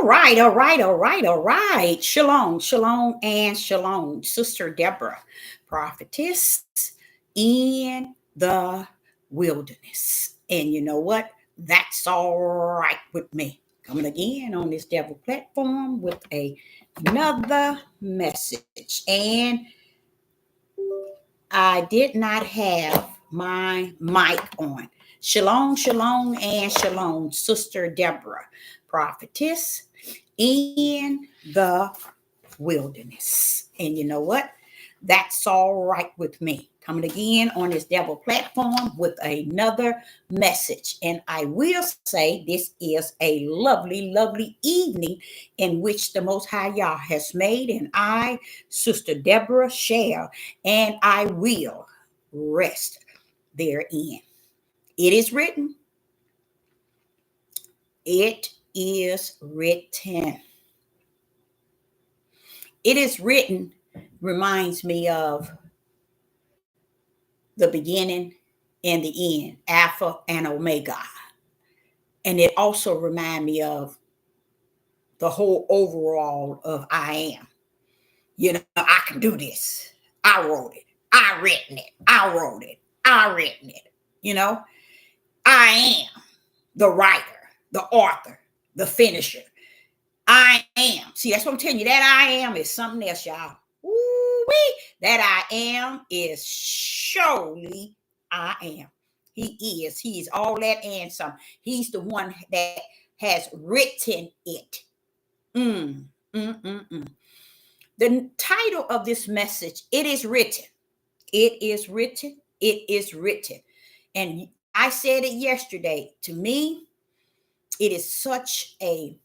All right. Shalom, shalom, and shalom. Sister Deborah, prophetess in the wilderness. And you know what? That's all right with me. Coming again on this devil platform with another message. And I did not have my mic on. Shalom, shalom, and shalom, Sister Deborah, prophetess in the wilderness. And you know what? That's all right with me. Coming again on this devil platform with another message. And I will say this is a lovely, lovely evening in which the Most High Yah has made. And I, Sister Deborah, shall and I will rest therein. It is written. It is written. It is written reminds me of the beginning and the end, Alpha and Omega. And it also reminds me of the whole overall of I am. You know, I can do this. I wrote it. I written it. I wrote it. I written it. You know, I am the writer, the author, the finisher. I am. See, that's what I'm telling you. That I am is something else, y'all. Ooh-wee. That I am is surely I am. He is. He is all that and some. He's the one that has written it. Mm, mm, mm, mm. The title of this message, it is written. It is written. It is written. And I said it yesterday. To me, it is such a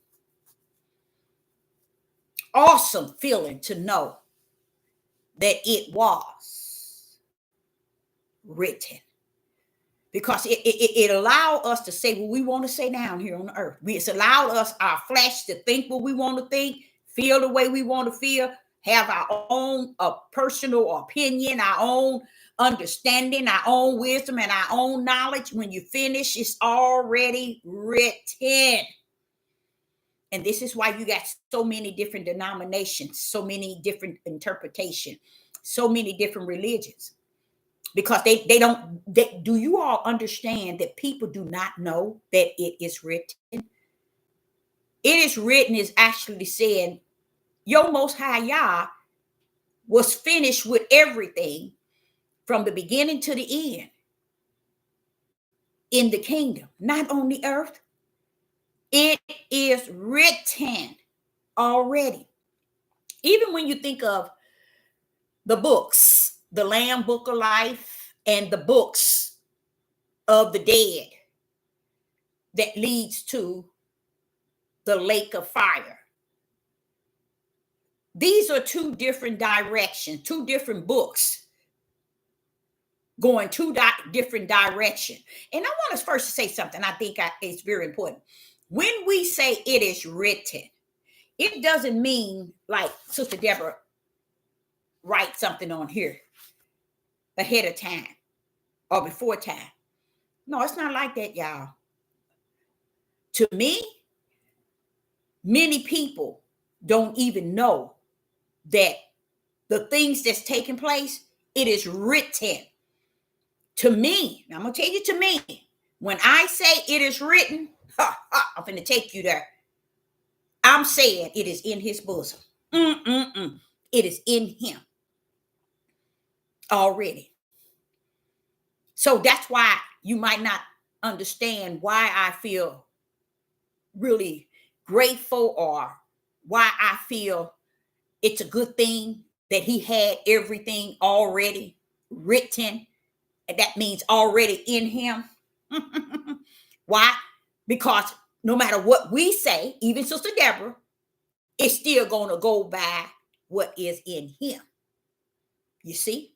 awesome feeling to know that it was written, because it allowed us to say what we want to say down here on the earth. It's allowed us, our flesh, to think what we want to think, feel the way we want to feel, have our own personal opinion, our own understanding, our own wisdom, and our own knowledge. When you finish, it's already written. And this is why you got so many different denominations, so many different interpretations, so many different religions. Because they don't, do you all understand that people do not know that it is written? It is written is actually saying, your Most High Yah was finished with everything from the beginning to the end in the kingdom, not on the earth. It is written already. Even when you think of the books, the Lamb Book of Life and the books of the dead that leads to the lake of fire. These are two different directions, two different books going two different directions. And I want us first to say something I think it's very important. When we say it is written, it doesn't mean like Sister Deborah write something on here ahead of time or before time. No, it's not like that, y'all. To me, many people don't even know that the things that's taking place, it is written. To me, I'm going to tell you, to me, when I say it is written, I'm going to take you there. I'm saying it is in his bosom. It is in him already. So that's why you might not understand why I feel really grateful, or why I feel it's a good thing that he had everything already written. And that means already in him. Why? Because no matter what we say, even Sister Deborah, it's still going to go by what is in him. You see?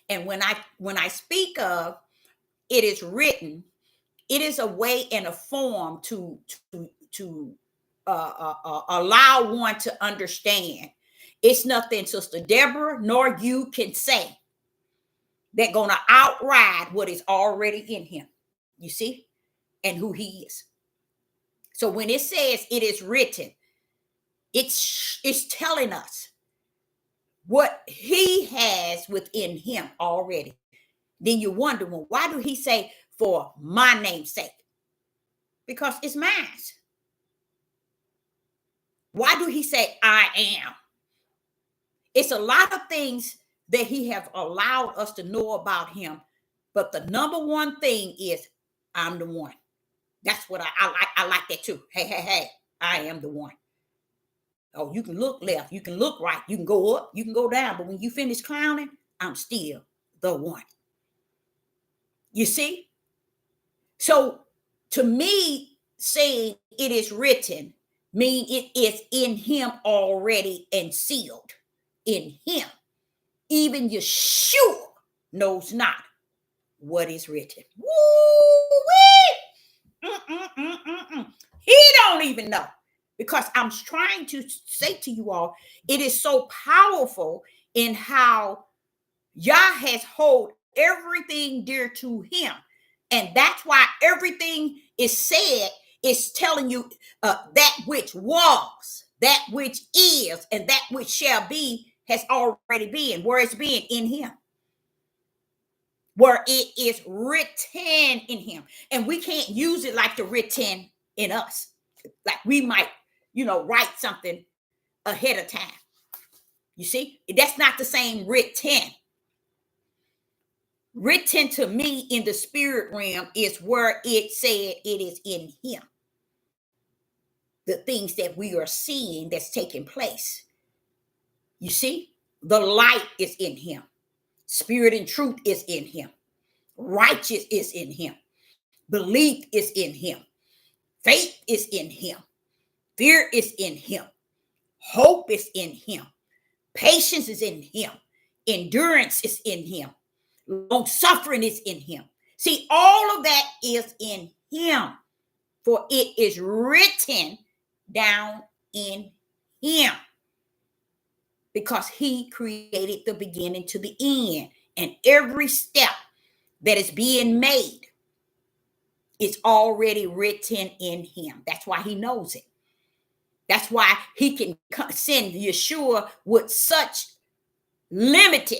And when I speak of it is written, it is a way and a form to allow one to understand. It's nothing Sister Deborah nor you can say that gonna outride what is already in him. You see? And who he is. So when it says it is written, It's telling us what he has within him already. Then you wonder, well, why do he say for my name's sake? Because it's mine. Why do he say I am? It's a lot of things that he have allowed us to know about him. But the number one thing is I'm the one. That's what I like. I like that too. Hey, I am the one. Oh, you can look left, you can look right, you can go up, you can go down. But when you finish clowning, I'm still the one. You see? So to me, saying it is written mean it is in him already and sealed in him. Even Yeshua knows not what is written. Woo-wee! He don't even know. Because I'm trying to say to you all, it is so powerful in how Yah has hold everything dear to him. And that's why everything is said is telling you that which was, that which is, and that which shall be has already been. Where it's been in him. Where it is written in him. And we can't use it like the written in us. Like we might, write something ahead of time. You see, that's not the same written. Written to me in the spirit realm is where it said it is in him. The things that we are seeing that's taking place. You see, the light is in him. Spirit and truth is in him. Righteous is in him. Belief is in him. Faith is in him. Fear is in him. Hope is in him. Patience is in him. Endurance is in him. Long suffering is in him. See, all of that is in him. For it is written down in him. Because he created the beginning to the end. And every step that is being made is already written in him. That's why he knows it. That's why he can send Yeshua with such limited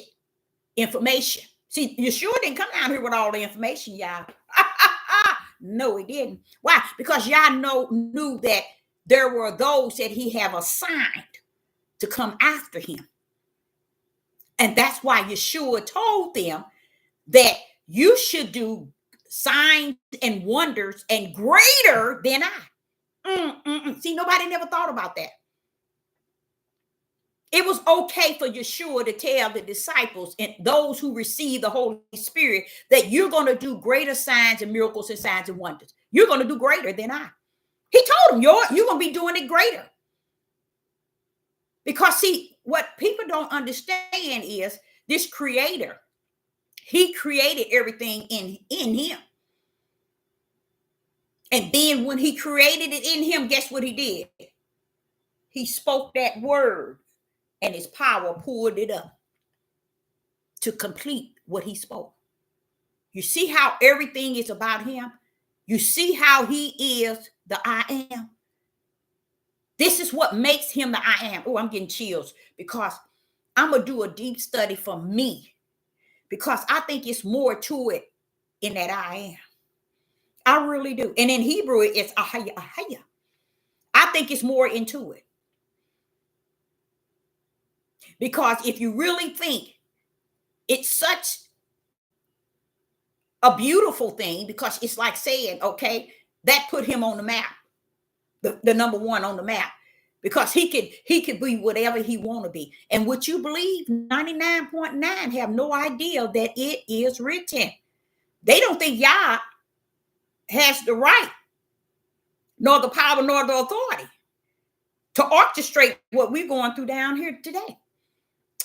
information. See, Yeshua didn't come down here with all the information, y'all. No, he didn't. Why? Because y'all knew that there were those that he have assigned to come after him. And that's why Yeshua told them that you should do signs and wonders and greater than I. See, nobody never thought about that. It was okay for Yeshua to tell the disciples and those who receive the Holy Spirit that you're going to do greater signs and miracles and signs and wonders. You're going to do greater than I. He told them, you're going to be doing it greater. Because see, what people don't understand is this creator, he created everything in him. And then when he created it in him, guess what he did? He spoke that word and his power pulled it up to complete what he spoke. You see how everything is about him? You see how he is the I am? This is what makes him the I am. Oh, I'm getting chills because I'm going to do a deep study for me because I think it's more to it in that I am. I really do. And in Hebrew, it's ahaya, ahaya. I think it's more into it. Because if you really think it's such a beautiful thing, because it's like saying, okay, that put him on the map, the number one on the map, because he could be whatever he want to be. And would you believe 99.9 have no idea that it is written? They don't think Yah has the right, nor the power, nor the authority to orchestrate what we're going through down here today.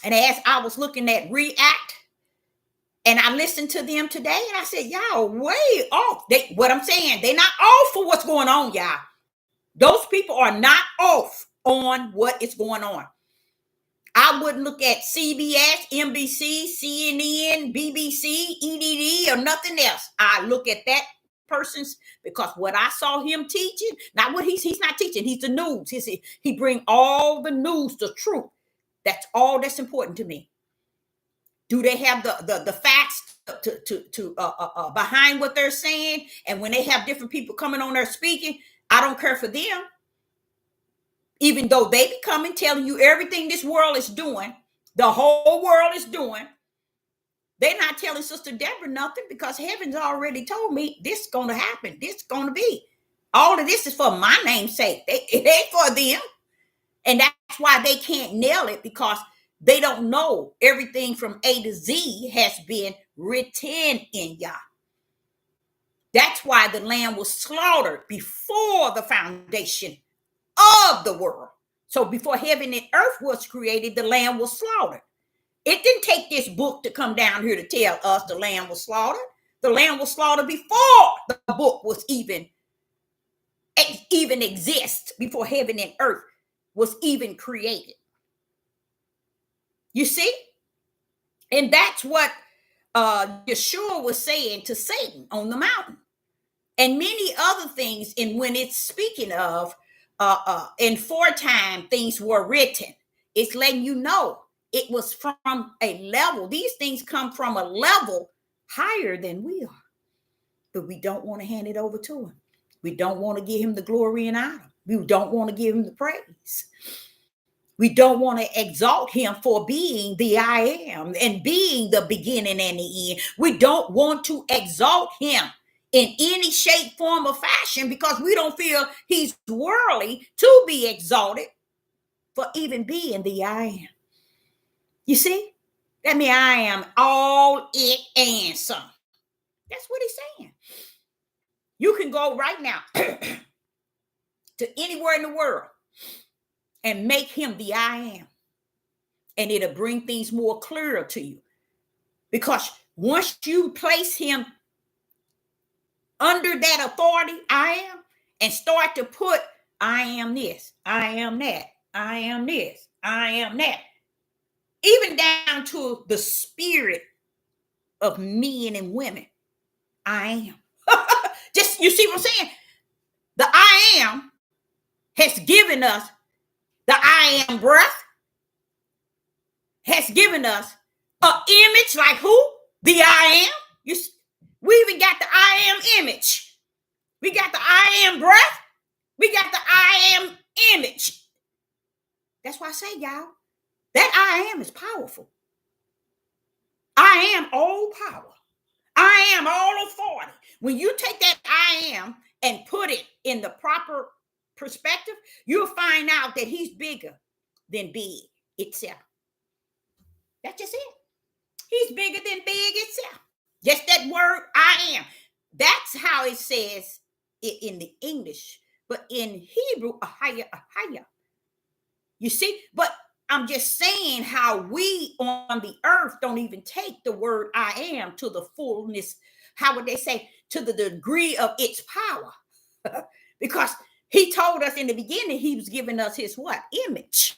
And as I was looking at React, and I listened to them today, and I said, y'all way off. What I'm saying, they're not off for what's going on, y'all. Those people are not off on what is going on. I wouldn't look at CBS, NBC, CNN, BBC, EDD, or nothing else. I look at that persons, because what I saw him teaching, not what he's not teaching, he's the news. He bring all the news, the truth. That's all that's important to me. Do they have the facts to behind what they're saying? And when they have different people coming on there speaking, I don't care for them. Even though they be coming telling you everything this world is doing, the whole world is doing, they're not telling Sister Deborah nothing, because heaven's already told me this is going to happen. This is going to be. All of this is for my name's sake. It ain't for them. And that's why they can't nail it, because they don't know everything from A to Z has been written in Yah. That's why the Lamb was slaughtered before the foundation of the world. So before heaven and earth was created, the Lamb was slaughtered. It didn't take this book to come down here to tell us the Lamb was slaughtered. The Lamb was slaughtered before the book was even exist, before heaven and earth was even created. You see? And that's what Yeshua was saying to Satan on the mountain. And many other things. And when it's speaking of in foretime things were written, it's letting you know it was from a level. These things come from a level higher than we are. But we don't want to hand it over to him. We don't want to give him the glory and honor. We don't want to give him the praise. We don't want to exalt him for being the I am and being the beginning and the end. We don't want to exalt him in any shape, form, or fashion, because we don't feel he's worthy to be exalted for even being the I am. You see? That means I am all it and some. That's what he's saying. You can go right now to anywhere in the world and make him the I am. And it'll bring things more clearer to you. Because once you place him under that authority, I am, and start to put, I am this, I am that, I am this, I am that, even down to the spirit of men and women, I am. Just, you see what I'm saying? The I am has given us the I am breath, has given us an image like who? The I am. We even got the I am image. We got the I am breath. We got the I am image. That's why I say, y'all, that I am is powerful. I am all power. I am all authority. When you take that I am and put it in the proper perspective, you'll find out that he's bigger than big itself. That's just it. He's bigger than big itself. Just that word, I am. That's how it says it in the English. But in Hebrew, ahaya, ahaya. You see? But I'm just saying how we on the earth don't even take the word I am to the fullness. How would they say? To the degree of its power. Because he told us in the beginning, he was giving us his what? Image.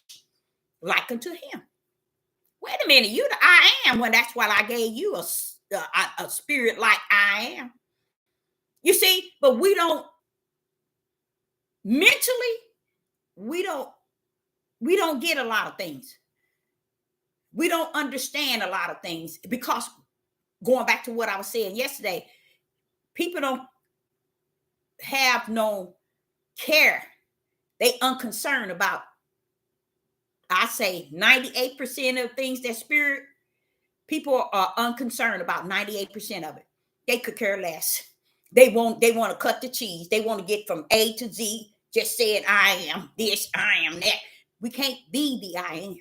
Like unto him. Wait a minute, you the I am, when that's why I gave you a spirit like I am. You see, but we don't, mentally, we don't get a lot of things. We don't understand a lot of things, because going back to what I was saying yesterday, people don't have no care. They unconcerned about, I say 98% of things that spirit, people are unconcerned about 98% of it. They could care less. They want to cut the cheese. They want to get from A to Z, just saying I am this, I am that. We can't be the I am.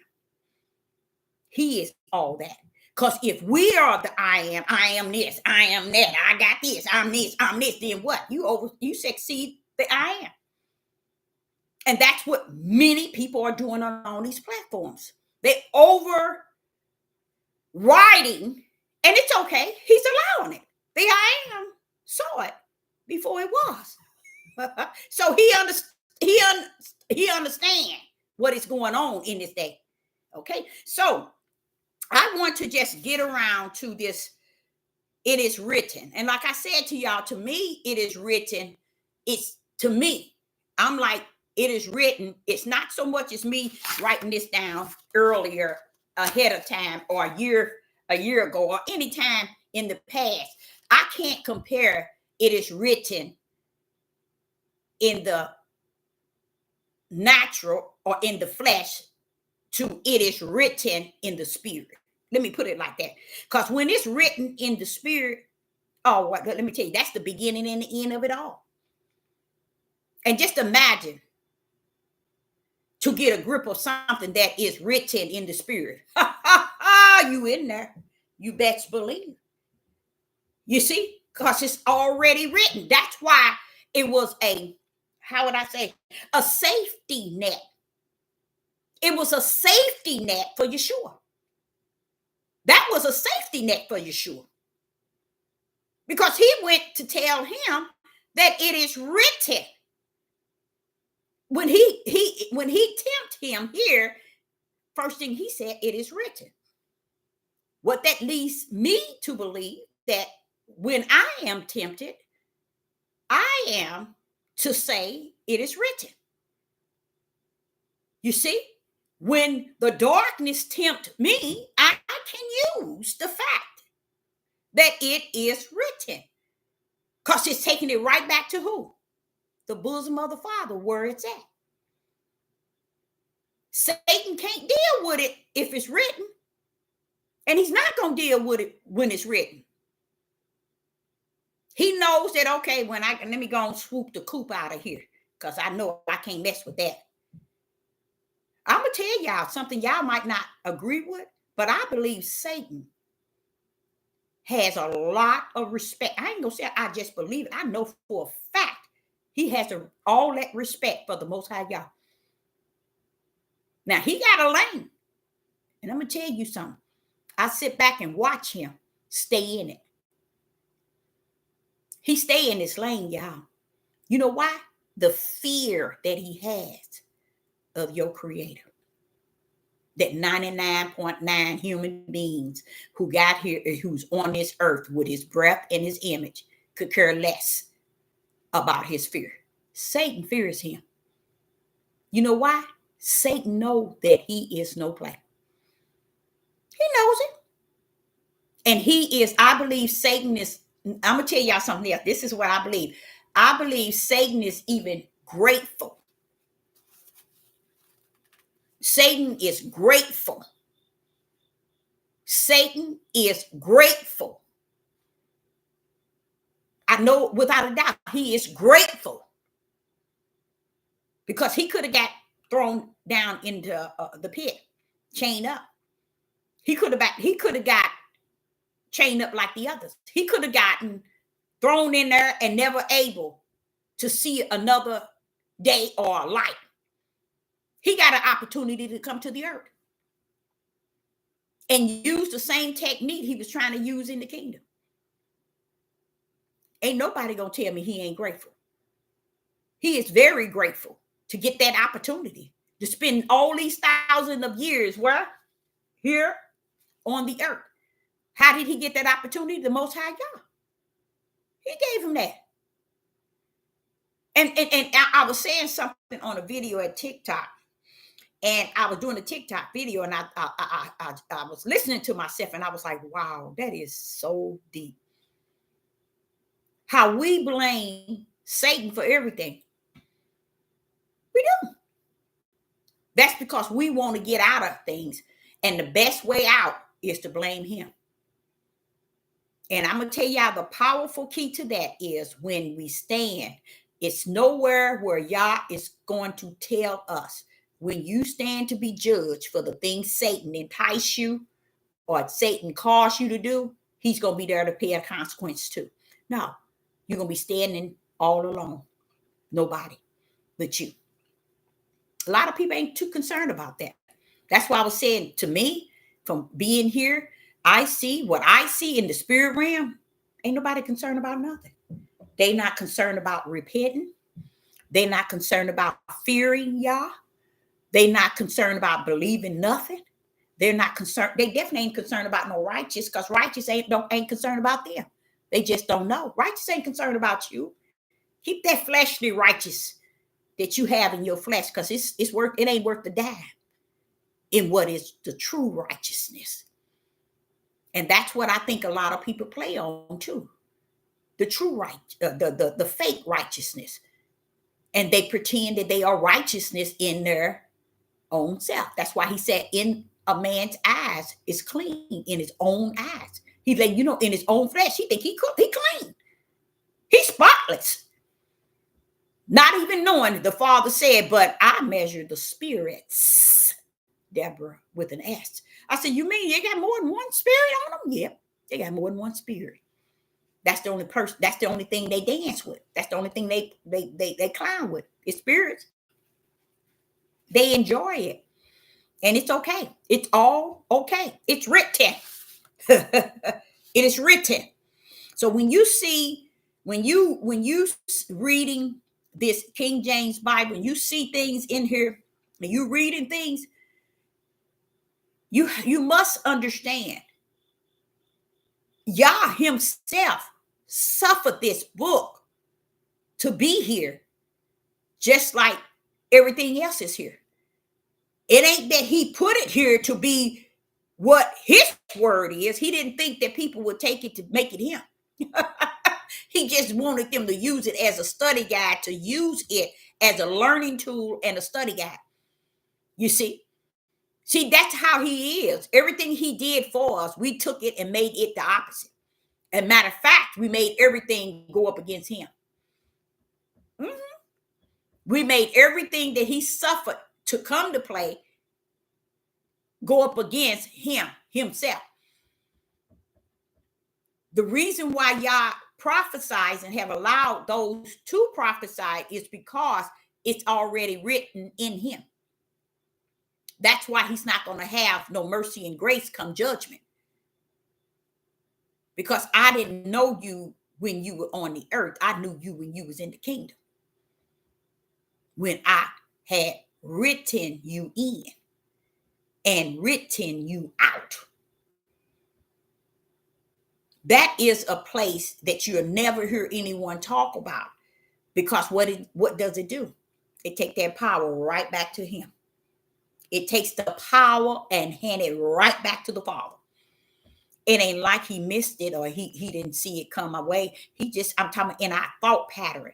He is all that. Because if we are the I am this, I am that, I got this, I'm this, then what? You succeed the I am. And that's what many people are doing on these platforms. They overriding, and it's okay. He's allowing it. The I am saw it before it was. So he understands what is going on in this day. Okay, so I want to just get around to this it is written. And like I said to y'all, to me, it is written. It's to me. I'm like, it is written. It's not so much as me writing this down earlier ahead of time or a year ago or any time in the past. I can't compare it is written in the natural or in the flesh to it is written in the spirit. Let me put it like that. Because when it's written in the spirit, oh, what, let me tell you, that's the beginning and the end of it all. And just imagine to get a grip of something that is written in the spirit. You in there. You best believe. You see, because it's already written. That's why it was how would I say, a safety net. It was a safety net for Yeshua. That was a safety net for Yeshua. Because he went to tell him that it is written. When he tempted him here, first thing he said, it is written. What that leads me to believe that when I am tempted, I am to say it is written. You see, when the darkness tempt me, I can use the fact that it is written. Because it's taking it right back to who? The bosom of the Father, where it's at. Satan can't deal with it if it's written. And he's not going to deal with it when it's written. He knows that, okay, let me go and swoop the coop out of here. Because I know I can't mess with that. I'm going to tell y'all something y'all might not agree with, but I believe Satan has a lot of respect. I ain't going to say I just believe it. I know for a fact he has all that respect for the Most High Yah. Now, he got a lane. And I'm going to tell you something. I sit back and watch him stay in it. He stay in this lane, y'all. You know why? The fear that he has of your creator. That 99.9 human beings who got here, who's on this earth with his breath and his image, could care less about his fear. Satan fears him. You know why? Satan knows that he is no play. He knows it. And I believe Satan is, I'm going to tell y'all something else. This is what I believe. I believe Satan is even grateful. Satan is grateful. Satan is grateful. I know without a doubt he is grateful. Because he could have got thrown down into the pit, chained up. He could have got chained up like the others. He could have gotten thrown in there and never able to see another day or a light. He got an opportunity to come to the earth and use the same technique he was trying to use in the kingdom. Ain't nobody gonna tell me he ain't grateful. He is very grateful to get that opportunity to spend all these thousands of years where? Here on the earth. How did he get that opportunity? The Most High Yah. He gave him that. And I was saying something on a video at TikTok, and I was doing a TikTok video, and I was listening to myself, and I was like, wow, that is so deep. How we blame Satan for everything. We do. That's because we want to get out of things, and the best way out is to blame him. And I'm going to tell y'all the powerful key to that is when we stand. It's nowhere where Yah is going to tell us when you stand to be judged for the things Satan entice you or Satan caused you to do, he's going to be there to pay a consequence too. No, you're going to be standing all alone. Nobody but you. A lot of people ain't too concerned about that. That's why I was saying, to me, from being here, I see what I see in the spirit realm. Ain't nobody concerned about nothing. They not concerned about repenting. They not concerned about fearing Yah. They not concerned about believing nothing. They're not concerned. They definitely ain't concerned about no righteous, because righteous ain't concerned about them. They just don't know. Righteous ain't concerned about you. Keep that fleshly righteous that you have in your flesh, because it's worth, it ain't worth the dime in what is the true righteousness. And that's what I think a lot of people play on too. The true the fake righteousness. And they pretend that they are righteousness in their own self. That's why he said, in a man's eyes is clean, in his own eyes. He's like, in his own flesh, he think he clean. He's spotless. Not even knowing, the Father said, but I measure the spirits, Deborah, with an S. I said, you mean they got more than one spirit on them? Yeah, they got more than one spirit. That's the only person. That's the only thing they dance with. That's the only thing they clown with. It's spirits. They enjoy it, and it's okay. It's all okay. It's written. It is written. So when you reading this King James Bible, and you see things in here, and you reading things, you must understand, Yah himself suffered this book to be here, just like everything else is here. It ain't that he put it here to be what his word is. He didn't think that people would take it to make it him. He just wanted them to use it as a study guide, to use it as a learning tool and a study guide. You see, that's how he is. Everything he did for us, we took it and made it the opposite. And matter of fact, we made everything go up against him. Mm-hmm. We made everything that he suffered to come to play go up against himself. The reason why Yah prophesies and have allowed those to prophesy is because it's already written in him. That's why he's not going to have no mercy and grace come judgment. Because I didn't know you when you were on the earth. I knew you when you was in the kingdom. When I had written you in and written you out. That is a place that you'll never hear anyone talk about, because what does it do? It takes that power right back to him. It takes the power and hand it right back to the Father. It ain't like he missed it or he didn't see it come away. I'm talking in our thought pattern,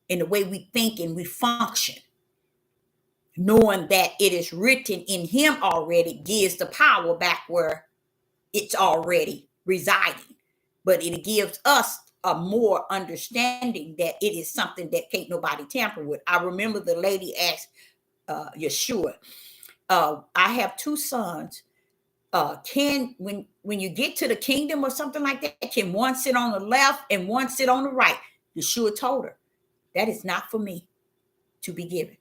in the way we think and we function, knowing that it is written in him already gives the power back where it's already residing. But it gives us a more understanding that it is something that can't nobody tamper with. I remember the lady asked Yeshua, I have two sons. When you get to the kingdom or something like that, can one sit on the left and one sit on the right? Yeshua told her, that is not for me to be given.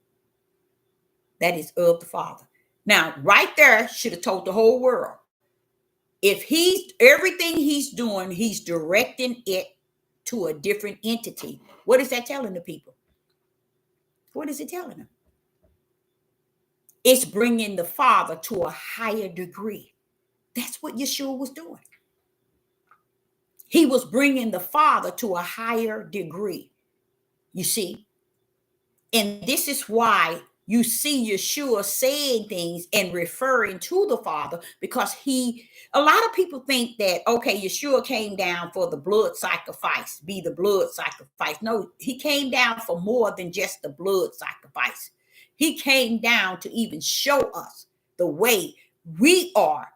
That is of the Father. Now, right there, should have told the whole world. If everything he's doing, he's directing it to a different entity. What is that telling the people? What is it telling them? It's bringing the Father to a higher degree. That's what Yeshua was doing. He was bringing the Father to a higher degree. You see? And this is why you see Yeshua saying things and referring to the Father, because a lot of people think that, okay, Yeshua came down for the blood sacrifice, be the blood sacrifice. No, he came down for more than just the blood sacrifice. He came down to even show us the way we are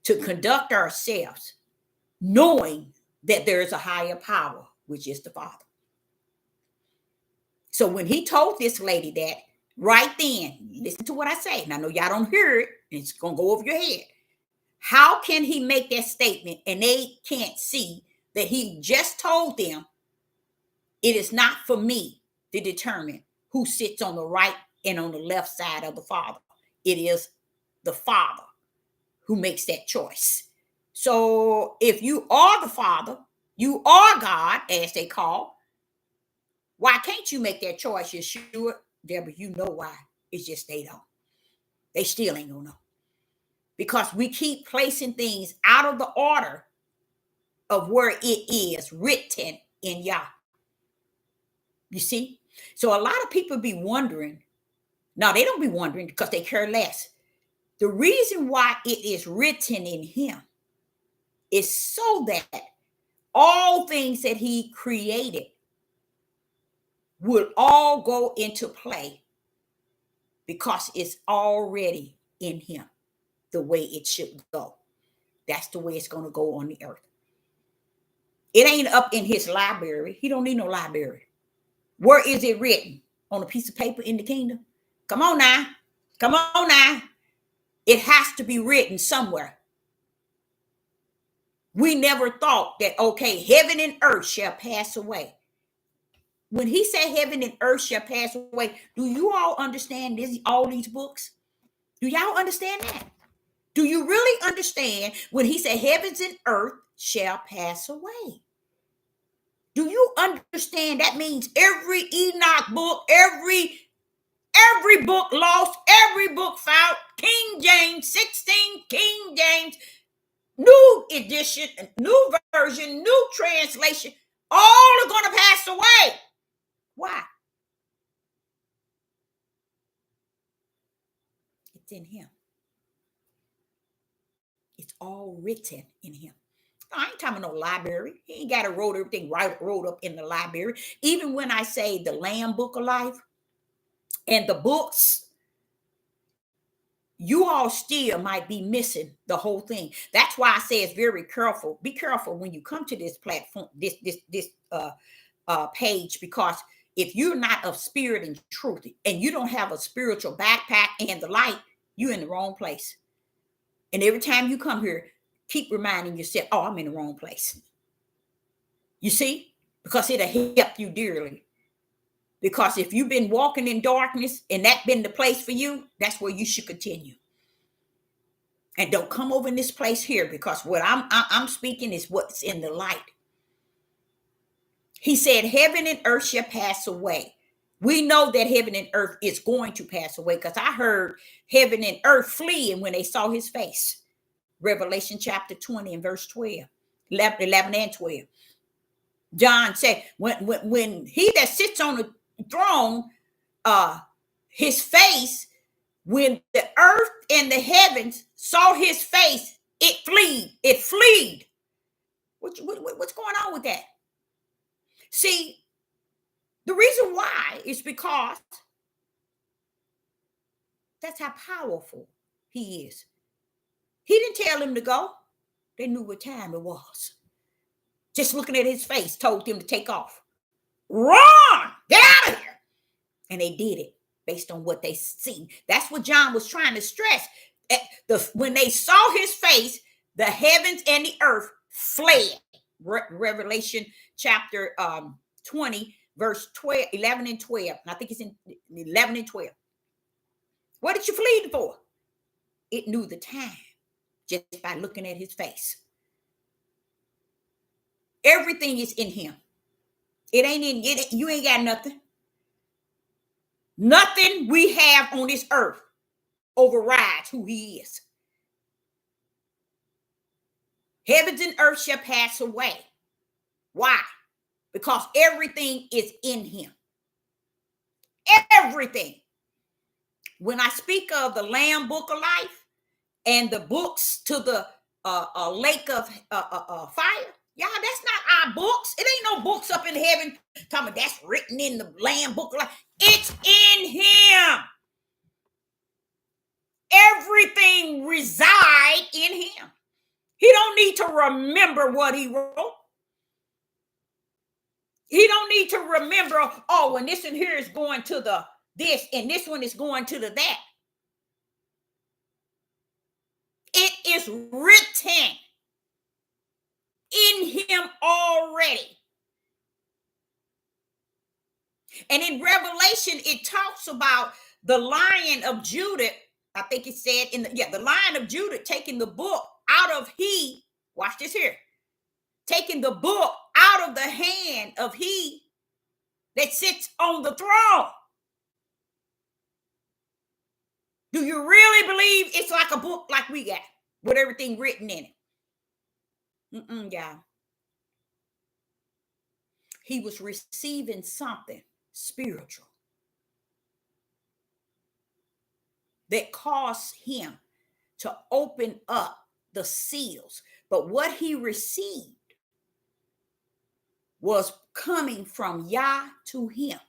to conduct ourselves, knowing that there is a higher power, which is the Father. So when he told this lady that, right then, listen to what I say. And I know y'all don't hear it. It's going to go over your head. How can he make that statement and they can't see that he just told them it is not for me to determine who sits on the right and on the left side of the Father? It is the Father who makes that choice. So if you are the Father, you are God, as they call, why can't you make that choice, Yeshua? Deborah, you know why. It's just they don't. They still ain't gonna know. Because we keep placing things out of the order of where it is written in Yah. You see? So a lot of people be wondering. No, they don't be wondering because they care less. The reason why it is written in him is so that all things that he created will all go into play because it's already in him the way it should go. That's the way it's going to go on the earth. It ain't up in his library. He don't need no library. Where is it written? On a piece of paper in the kingdom? Come on now. Come on now. It has to be written somewhere. We never thought that, okay, heaven and earth shall pass away. When he said heaven and earth shall pass away, do you all understand this? All these books? Do y'all understand that? Do you really understand when he said heavens and earth shall pass away? Do you understand that means every Enoch book, every book lost, every book found, King James, 16 King James, new edition, new version, new translation, all are going to pass away. Why? It's in him. It's all written in him. I ain't talking about no library. He ain't got to wrote everything wrote up in the library. Even when I say the Lamb Book of Life and the books, you all still might be missing the whole thing. That's why I say it's very careful. Be careful when you come to this platform, this page, because if you're not of spirit and truth and you don't have a spiritual backpack and the light, you're in the wrong place. And every time you come here, keep reminding yourself, oh, I'm in the wrong place. You see? Because it'll help you dearly. Because if you've been walking in darkness and that been the place for you, that's where you should continue. And don't come over in this place here, because what I'm speaking is what's in the light. He said, heaven and earth shall pass away. We know that heaven and earth is going to pass away, because I heard heaven and earth fleeing when they saw his face. Revelation chapter 20 and verse 12, 11 and 12. John said, when he that sits on the throne, his face, when the earth and the heavens saw his face, it fleed. What's going on with that? See, the reason why is because that's how powerful he is. He didn't tell them to go. They knew what time it was. Just looking at his face told them to take off. Run! Get out of here! And they did it based on what they seen. That's what John was trying to stress. When they saw his face, the heavens and the earth fled. Revelation chapter 20, verse 12, 11 and 12. I think it's in 11 and 12. What did you flee for? It knew the time just by looking at his face. Everything is in him. It ain't in it. You ain't got nothing. Nothing we have on this earth overrides who he is. Heavens and earth shall pass away. Why? Because everything is in him. Everything. When I speak of the Lamb Book of Life and the books to the lake of fire, y'all, that's not our books. It ain't no books up in heaven talking about that's written in the Lamb Book of Life. It's in him. Everything resides in him. He don't need to remember what he wrote. He don't need to remember, oh, and this one here is going to the this, and this one is going to the that. It is written in him already. And in Revelation, it talks about the Lion of Judah. I think it said the Lion of Judah taking the book out of watch this here, taking the book out of the hand of he that sits on the throne. Do you really believe it's like a book like we got with everything written in it? Yeah. he was receiving something spiritual that caused him to open up the seals. But what he received was coming from Yah to him.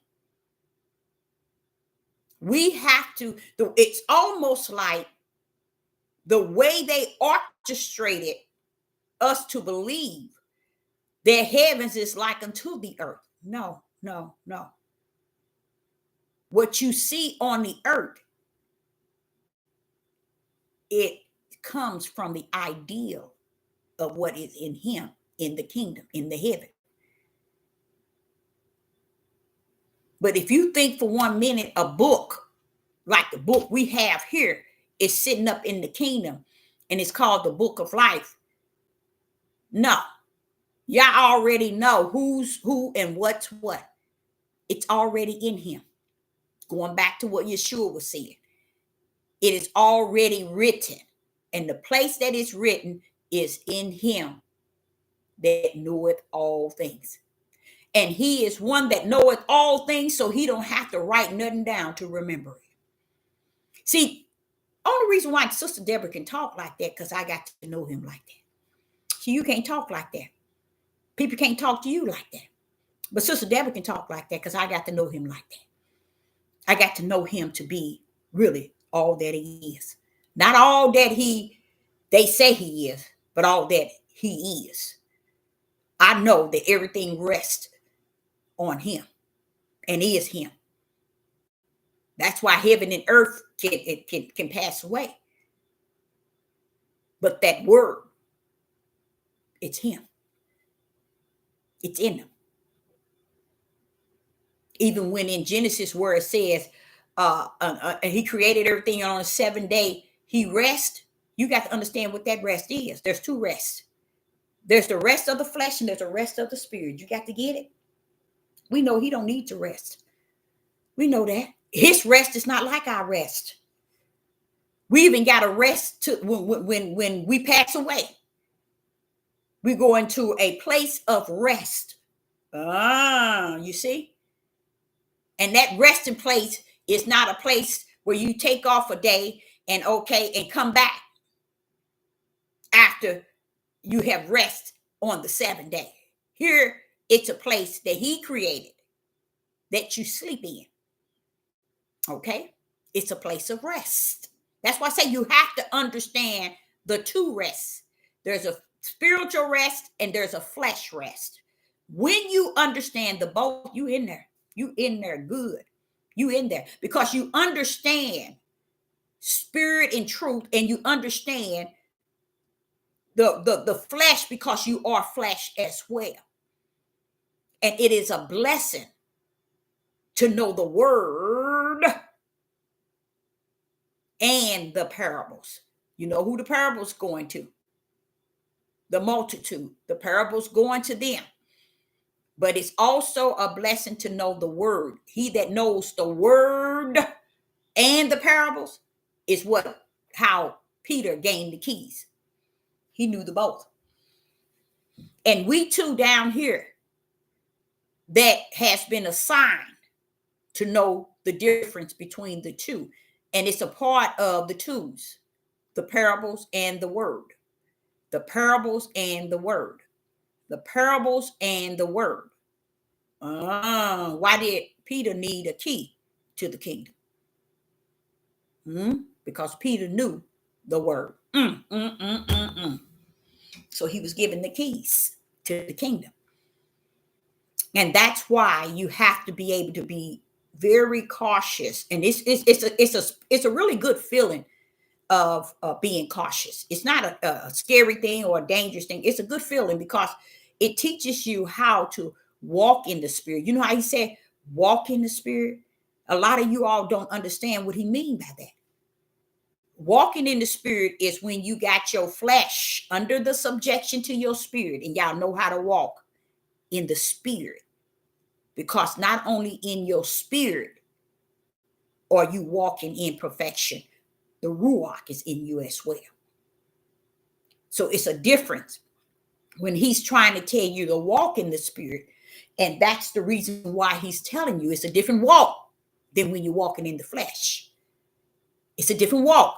We have to, it's almost like the way they orchestrated us to believe that heavens is like unto the earth. No, no, no. What you see on the earth, it comes from the ideal of what is in him, in the kingdom, in the heaven. But if you think for 1 minute a book, like the book we have here, is sitting up in the kingdom and it's called the book of life. No, y'all already know who's who and what's what. It's already in him. Going back to what Yeshua was saying, it is already written. And the place that is written is in him that knoweth all things. And he is one that knoweth all things, so he don't have to write nothing down to remember it. See, only reason why Sister Deborah can talk like that, because I got to know him like that. So you can't talk like that. People can't talk to you like that. But Sister Deborah can talk like that because I got to know him like that. I got to know him to be really all that he is. Not all that they say he is, but all that he is. I know that everything rests on him and is him. That's why heaven and earth can pass away. But that word, it's him. It's in him. Even when in Genesis where it says he created everything on a 7th day, he rests. You got to understand what that rest is. There's 2 rests. There's the rest of the flesh and there's the rest of the spirit. You got to get it. We know he don't need to rest. We know that. His rest is not like our rest. We even got to rest to when we pass away. We go into a place of rest. You see? And that resting place is not a place where you take off a day and come back after you have rest on the 7th day. Here, it's a place that he created that you sleep in. Okay? It's a place of rest. That's why I say you have to understand the 2 rests. There's a spiritual rest and there's a flesh rest. When you understand the both, you in there. You in there good. You in there because you understand spirit and truth, and you understand the flesh because you are flesh as well. And it is a blessing to know the word and the parables. You know who the parables going to? The multitude. The parables going to them. But it's also a blessing to know the word. He that knows the word and the parables is how Peter gained the keys. He knew the both. And we too down here that has been assigned to know the difference between the 2. And it's a part of the 2s, the parables and the word. The parables and the word. The parables and the word. Why did Peter need a key to the kingdom? Because Peter knew the word. So he was given the keys to the kingdom. And that's why you have to be able to be very cautious. And it's a really good feeling of being cautious. It's not a scary thing or a dangerous thing. It's a good feeling because it teaches you how to walk in the spirit. You know how he said, walk in the spirit? A lot of you all don't understand what he means by that. Walking in the spirit is when you got your flesh under the subjection to your spirit, and y'all know how to walk in the spirit. Because not only in your spirit are you walking in perfection, the Ruach is in you as well. So it's a difference when he's trying to tell you to walk in the spirit, And that's the reason why he's telling you it's a different walk than when you're walking in the flesh. It's a different walk.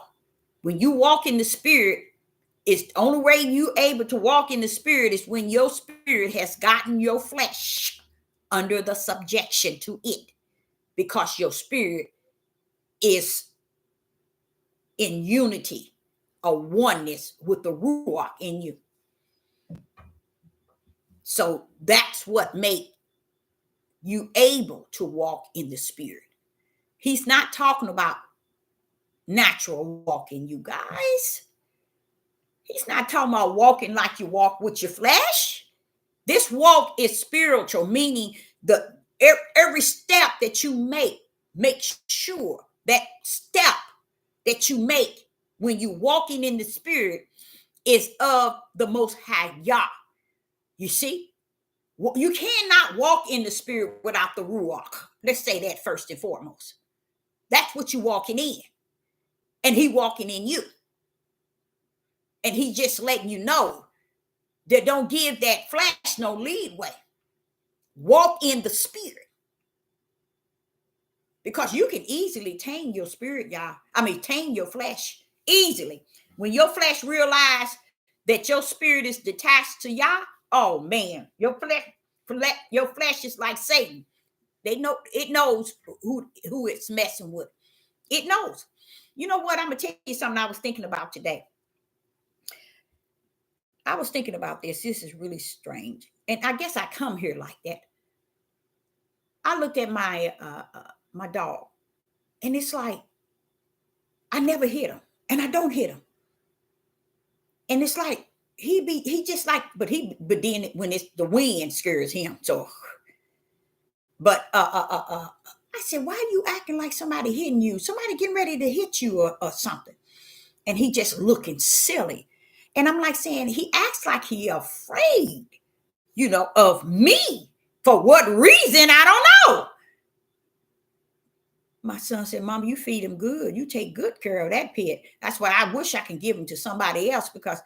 When you walk in the spirit, it's the only way you able to walk in the spirit is when your spirit has gotten your flesh under the subjection to it, because your spirit is in unity, a oneness with the Ruach in you. So that's what makes you able to walk in the spirit. He's not talking about natural walking, you guys. He's not talking about walking like you walk with your flesh. This walk is spiritual, meaning every step that you make sure that step that you make when you walking in the spirit is of the Most High Yah. You see, you cannot walk in the spirit without the Ruach. Let's say that first and foremost. That's what you're walking in, and he walking in you. And he just letting you know that don't give that flesh no leadway. Walk in the spirit. Because you can easily tame your spirit, y'all. Tame your flesh easily. When your flesh realize that your spirit is detached to Yah, oh man, your flesh is like Satan. It knows who it's messing with. It knows. You know what? I'm gonna tell you something I was thinking about today. I was thinking about this. This is really strange. And I guess I come here like that. I looked at my dog, and it's like I never hit him, and I don't hit him. And it's like he just like, but then when it's the wind scares him. So, but I said, why are you acting like somebody hitting you? Somebody getting ready to hit you or something. And he just looking silly. And I'm like saying, he acts like he afraid, of me. For what reason? I don't know. My son said, Mom, you feed him good. You take good care of that pet. That's why I wish I can give him to somebody else, because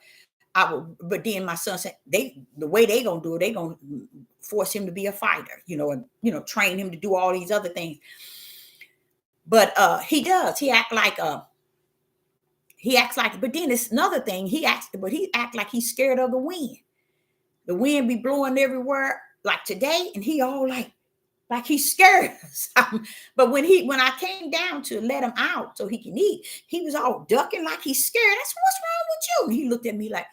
I would. But then my son said, the way they gonna do it, they gonna force him to be a fighter, and train him to do all these other things. But he does. He acts like, but then it's another thing. He act like he's scared of the wind. The wind be blowing everywhere like today, and he all like he's scared. But when I came down to let him out so he can eat, he was all ducking like he's scared. I said, what's wrong with you? And he looked at me like,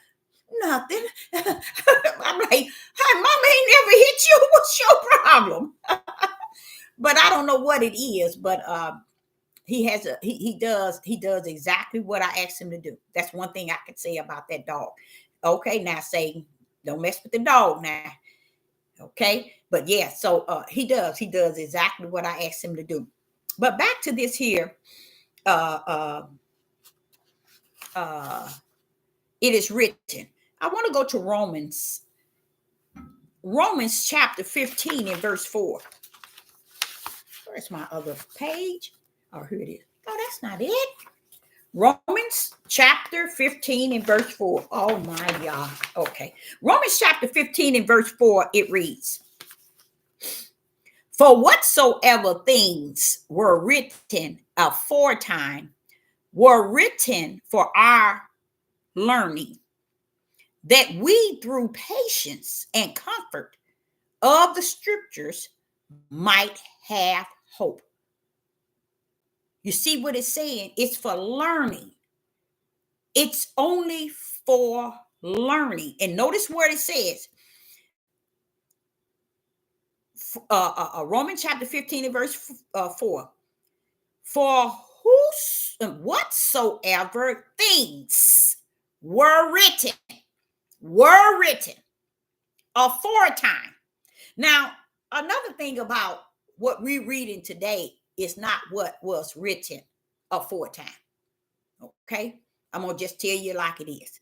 nothing. I'm like, hi, Mama ain't never hit you. What's your problem? But I don't know what it is. But he does exactly what I asked him to do. That's one thing I could say about that dog. Okay, now Satan, don't mess with the dog now. Okay, but yeah, so he does exactly what I asked him to do. But back to this here, it is written. I want to go to Romans chapter 15 and verse 4. Where's my other page? Oh, here it is. Oh, that's not it. Romans chapter 15 and verse 4. Oh my God. Okay. Romans chapter 15 and verse 4, it reads, for whatsoever things were written aforetime were written for our learning, that we through patience and comfort of the scriptures might have hope. You see what it's saying? It's for learning. It's only for learning. And notice what it says. Romans chapter 15 and verse 4. For whatsoever things were written aforetime. Now, another thing about what we're reading today is not what was written aforetime. Okay? I'm going to just tell you like it is.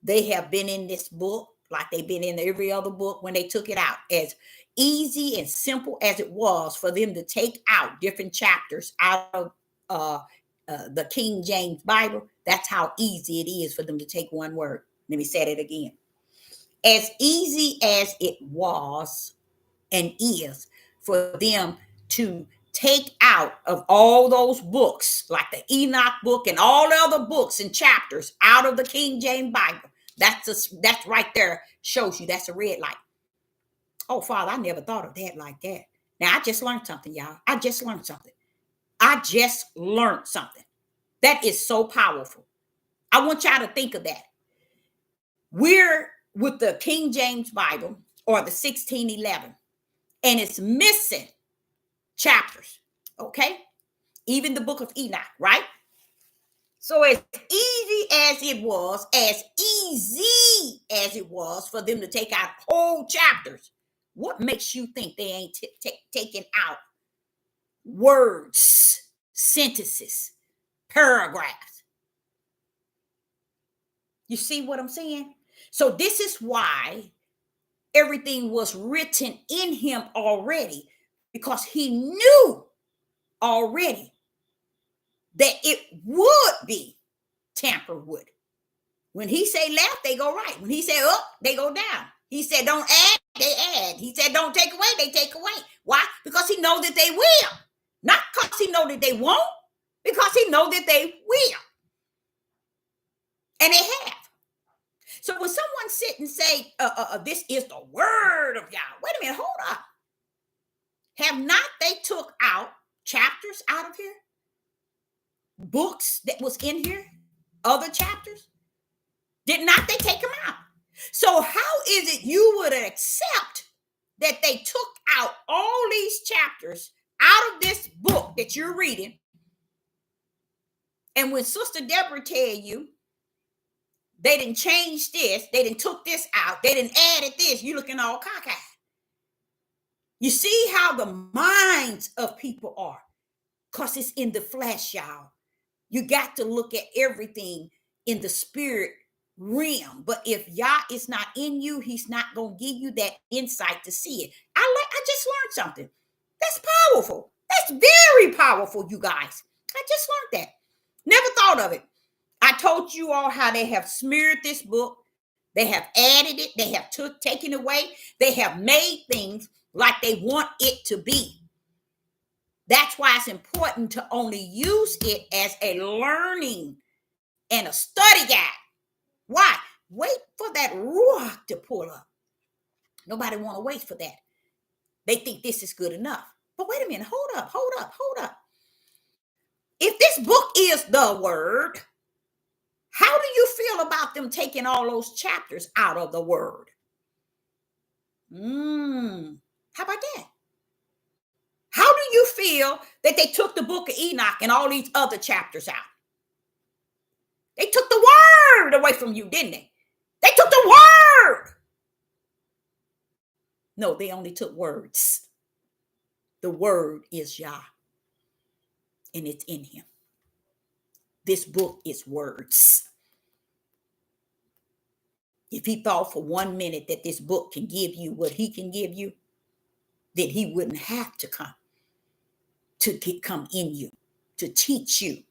They have been in this book like they've been in every other book when they took it out. As easy and simple as it was for them to take out different chapters out of the King James Bible, that's how easy it is for them to take one word. Let me say it again. As easy as it was and is for them to take out of all those books, like the Enoch book and all the other books and chapters out of the King James Bible. That's right there, shows you that's a red light. Oh, Father, I never thought of that like that. Now, I just learned something, y'all. I just learned something. That is so powerful. I want y'all to think of that. We're with the King James Bible or the 1611, and it's missing chapters, okay? Even the book of Enoch, right? So as easy as it was for them to take out whole chapters, what makes you think they ain't taking out words, sentences, paragraphs? You see what I'm saying? So this is why everything was written in him already, because he knew already that it would be tampered with. When he say left, they go right. When he say up, they go down. He said don't add, they add. He said don't take away, they take away. Why? Because he knows that they will. Not because he knows that they won't, because he knows that they will. And they have. So when someone sit and say, this is the word of God, wait a minute, hold up. Have not they took out chapters out of here? Books that was in here? Other chapters? Did not they take them out? So how is it you would accept that they took out all these chapters out of this book that you're reading? And when Sister Deborah tell you, they didn't change this, they didn't took this out, they didn't added this, you looking all cockeyed. You see how the minds of people are, because it's in the flesh, y'all. You got to look at everything in the spirit realm. But if Yah is not in you, he's not going to give you that insight to see it. I just learned something. That's powerful. That's very powerful, you guys. I just learned that. Never thought of it. I told you all how they have smeared this book. They have added it. They have taken away. They have made things like they want it to be. That's why it's important to only use it as a learning and a study guide. Why? Wait for that ruach to pull up. Nobody want to wait for that. They think this is good enough. But wait a minute. Hold up. If this book is the word, how do you feel about them taking all those chapters out of the word? How about that? How do you feel that they took the book of Enoch and all these other chapters out? They took the word away from you, didn't they? They took the word. No, they only took words. The word is Yah, and it's in him. This book is words. If he thought for 1 minute that this book can give you what he can give you, then he wouldn't have to come in you to teach you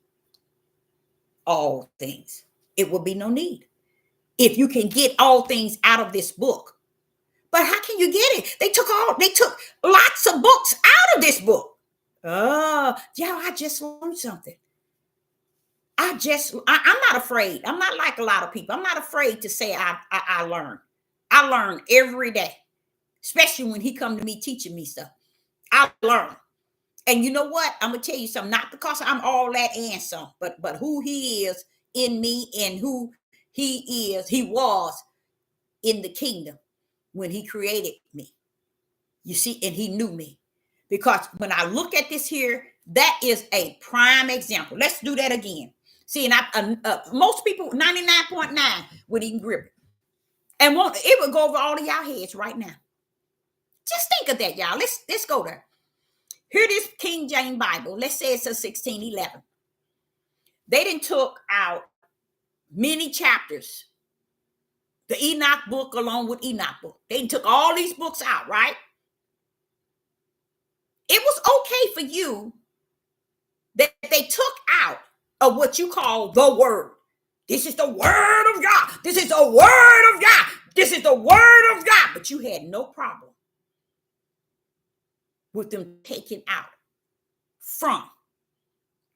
all things. It would be no need if you can get all things out of this book. But how can you get it? They took lots of books out of this book. Oh, yeah, I just learned something. I'm not afraid. I'm not like a lot of people. I'm not afraid to say I learn. I learn every day, especially when he come to me teaching me stuff. I learn. And you know what? I'm going to tell you something, not because I'm all that and some, but who he is in me and who he was in the kingdom when he created me. You see, and he knew me. Because when I look at this here, that is a prime example. Let's do that again. See, and most people, 99.9 would even grip it. And it would go over all of y'all heads right now. Just think of that, y'all. Let's go there. Here this King James Bible, let's say it's a 1611. They didn't took out many chapters. The Enoch book along with Enoch book. They took all these books out, right? It was okay for you that they took out of what you call the word. This is the word of God. This is the word of God. This is the word of God. But you had no problem with them taken out from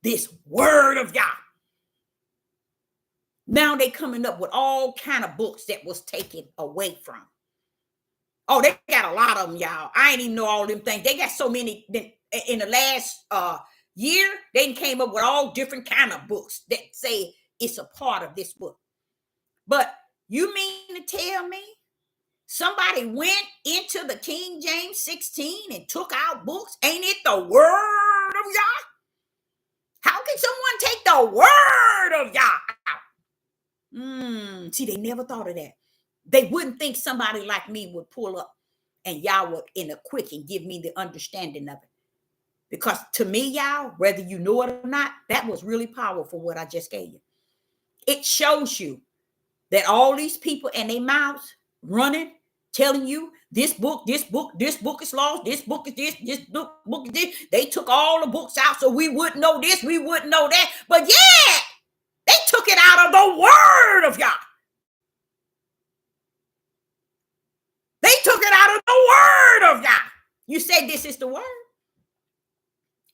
this word of Yah. Now they coming up with all kind of books that was taken away from. Oh, they got a lot of them, y'all. I ain't even know all them things. They got so many in the last year. They came up with all different kind of books that say it's a part of this book. But you mean to tell me somebody went into the King James 16 and took out books? Ain't it the word of Yah? How can someone take the word of Yah out? See, they never thought of that. They wouldn't think somebody like me would pull up and y'all would in a quick and give me the understanding of it. Because to me, y'all, whether you know it or not, that was really powerful what I just gave you. It shows you that all these people and their mouths running, telling you this book is lost, this book is this book is this. They took all the books out so we wouldn't know this, we wouldn't know that. But yeah, they took it out of the word of Yah. They took it out of the word of Yah. You say this is the word?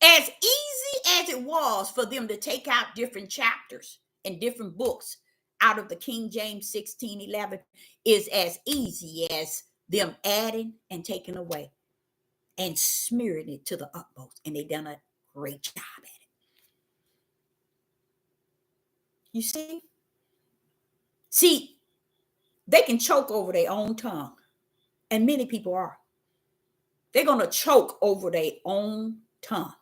As easy as it was for them to take out different chapters and different books out of the King James 16:11 is as easy as them adding and taking away and smearing it to the utmost. And they done a great job at it. You see? See, they can choke over their own tongue. And many people are. They're going to choke over their own tongue.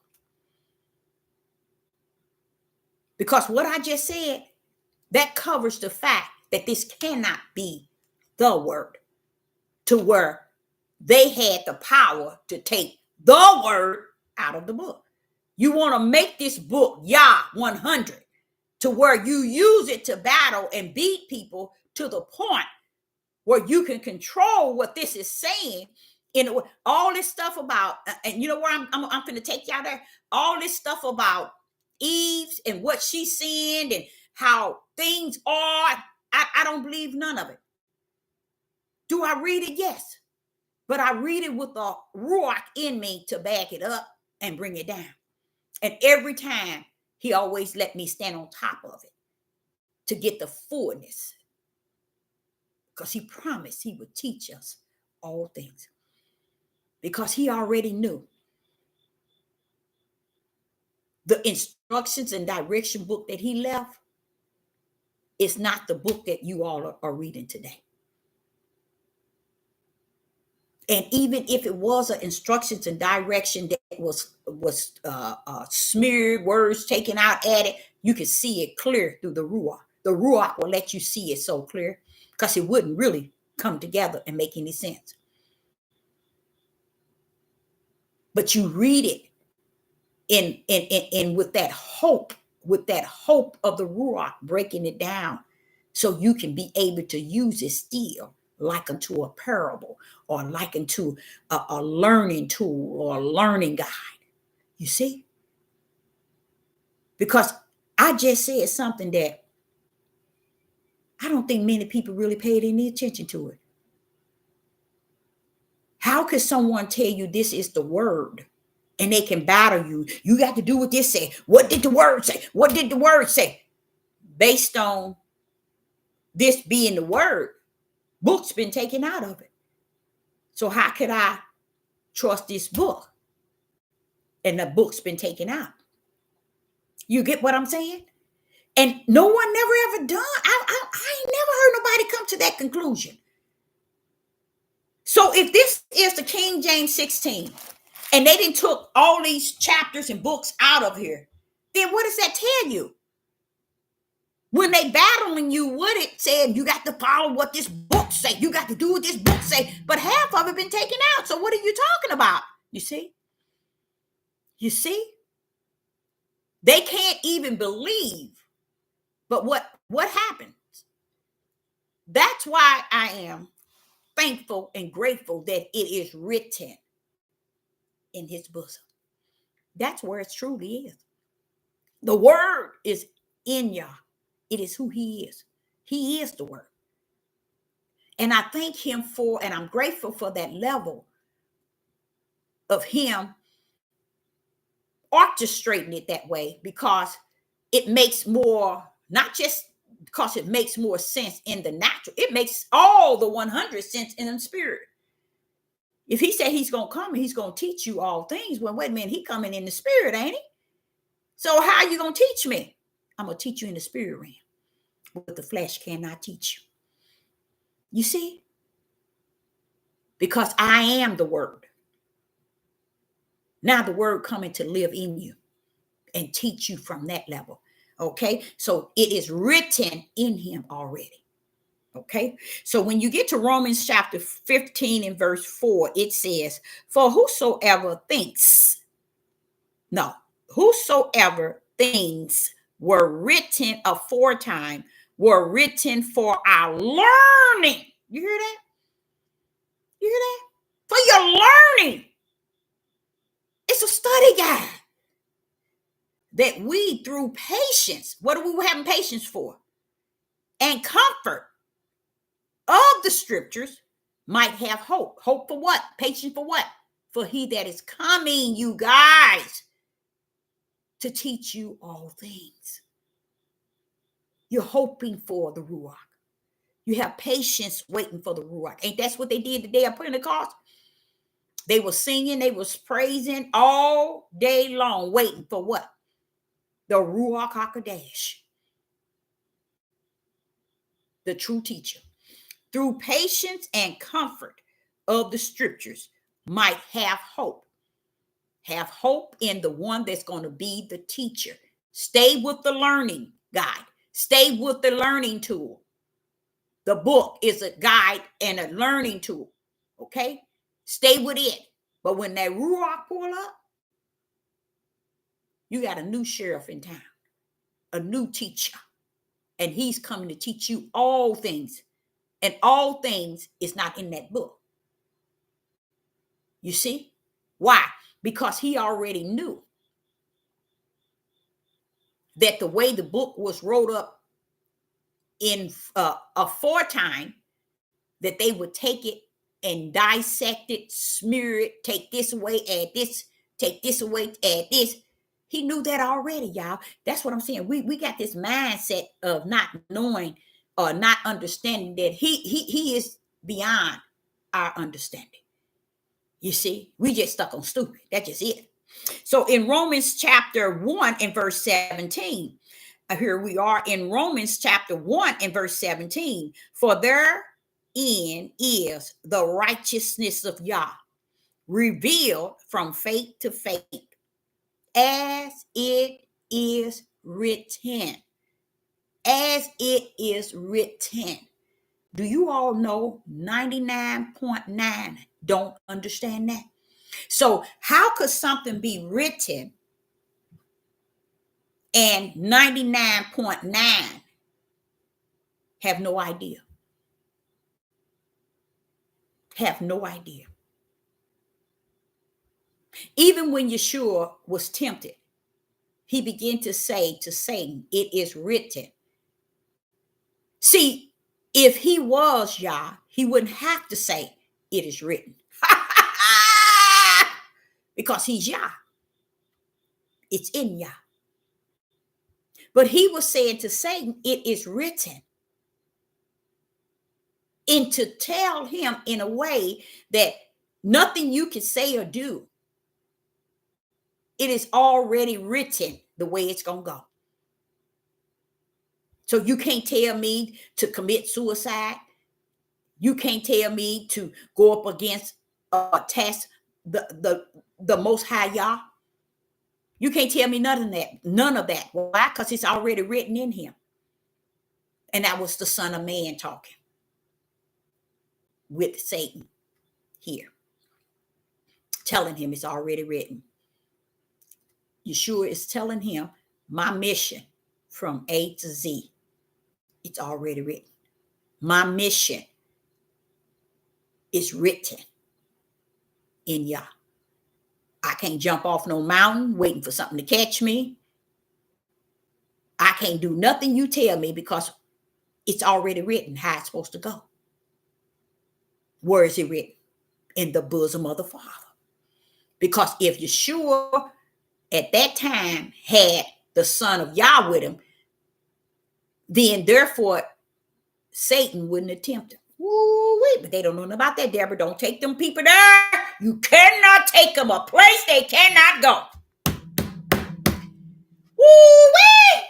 Because what I just said, that covers the fact that this cannot be the word, to where they had the power to take the word out of the book. You want to make this book Yah 100 to where you use it to battle and beat people to the point where you can control what this is saying. In all this stuff about, and you know where I'm going to take y'all there. All this stuff about Eve and what she sinned and how things are. I don't believe none of it. Do I read it? Yes. But I read it with a ruach in me to back it up and bring it down. And every time he always let me stand on top of it to get the fullness. Because he promised he would teach us all things. Because he already knew the instructions and direction book that he left is not the book that you all are reading today. And even if it was an instructions and direction that was smeared, words taken out, added, you can see it clear through the Ruach. The Ruach will let you see it so clear because it wouldn't really come together and make any sense. But you read it in with that hope of the Ruach breaking it down so you can be able to use it still like unto a parable or like unto a learning tool or a learning guide. You see? Because I just said something that I don't think many people really paid any attention to it. How could someone tell you this is the word and they can battle you? You got to do what this say. What did the word say? What did the word say? Based on this being the word, book's been taken out of it. So how could I trust this book? And the book's been taken out. You get what I'm saying? And no one never ever done. I ain't never heard nobody come to that conclusion. So if this is the King James 16 and they didn't took all these chapters and books out of here, then what does that tell you? When they battling you with it, saying you got to follow what this book say, you got to do what this book say, but half of it been taken out. So what are you talking about? You see? You see? They can't even believe. But what happens? That's why I am thankful and grateful that it is written in his bosom. That's where it truly is. The word is in Yah. It is who he is. He is the word. And I thank him for, and I'm grateful for that level of him orchestrating it that way, because it makes more, not just because it makes more sense in the natural, it makes all the 100 sense in the spirit. If he said he's going to come and he's going to teach you all things, well, wait a minute, he coming in the spirit, ain't he? So how are you going to teach me? I'm going to teach you in the spirit realm, but the flesh cannot teach you. You see? Because I am the word. Now the word coming to live in you and teach you from that level. Okay? So it is written in him already. Okay? So when you get to Romans chapter 15 and verse 4, it says, for whosoever things things were written aforetime were written for our learning. You hear that? You hear that? For your learning. It's a study guide that we, through patience, what are we having patience for? And comfort of the scriptures, might have hope. Hope for what? Patience for what? For he that is coming, you guys, to teach you all things. You're hoping for the Ruach. You have patience waiting for the Ruach. Ain't that's what they did the day of Pentecost? They were singing, they was praising all day long, waiting for what? The Ruach HaKodesh, the true teacher. Through patience and comfort of the scriptures, might have hope. Have hope in the one that's going to be the teacher. Stay with the learning guide. Stay with the learning tool. The book is a guide and a learning tool. Okay? Stay with it. But when that Ruach pull up, you got a new sheriff in town, a new teacher, and he's coming to teach you all things. And all things is not in that book. You see? Why? Because he already knew that the way the book was wrote up in aforetime, that they would take it and dissect it, smear it, take this away, add this, take this away, add this. He knew that already, y'all. That's what I'm saying. We got this mindset of not knowing or not understanding that he is beyond our understanding. You see, we just stuck on stupid. That's just it. So in Romans chapter 1 and verse 17, here we are in Romans chapter 1 and verse 17. For therein is the righteousness of Yah, revealed from faith to faith, as it is written. As it is written. Do you all know 99.9 don't understand that? So how could something be written and 99.9 have no idea? Have no idea. Even when Yeshua was tempted, he began to say to Satan, it is written. See, if he was Yah, he wouldn't have to say it is written. Because he's Yah. It's in Yah. But he was saying to Satan, it is written. And to tell him in a way that nothing you can say or do, it is already written the way it's going to go. So you can't tell me to commit suicide. You can't tell me to go up against test the Most High Yah. You can't tell me none of that. None of that. Why? Because it's already written in him. And that was the Son of Man talking with Satan here, telling him it's already written. Yeshua is telling him my mission from A to Z. It's already written. My mission is written in Yah. I can't jump off no mountain waiting for something to catch me. I can't do nothing you tell me because it's already written how it's supposed to go. Where is it written? In the bosom of the Father. Because if Yeshua at that time had the son of Yah with him, then therefore Satan wouldn't attempt him. Woo-wee. But they don't know nothing about that, Deborah. Don't take them people there. You cannot take them a place they cannot go. Woo-wee.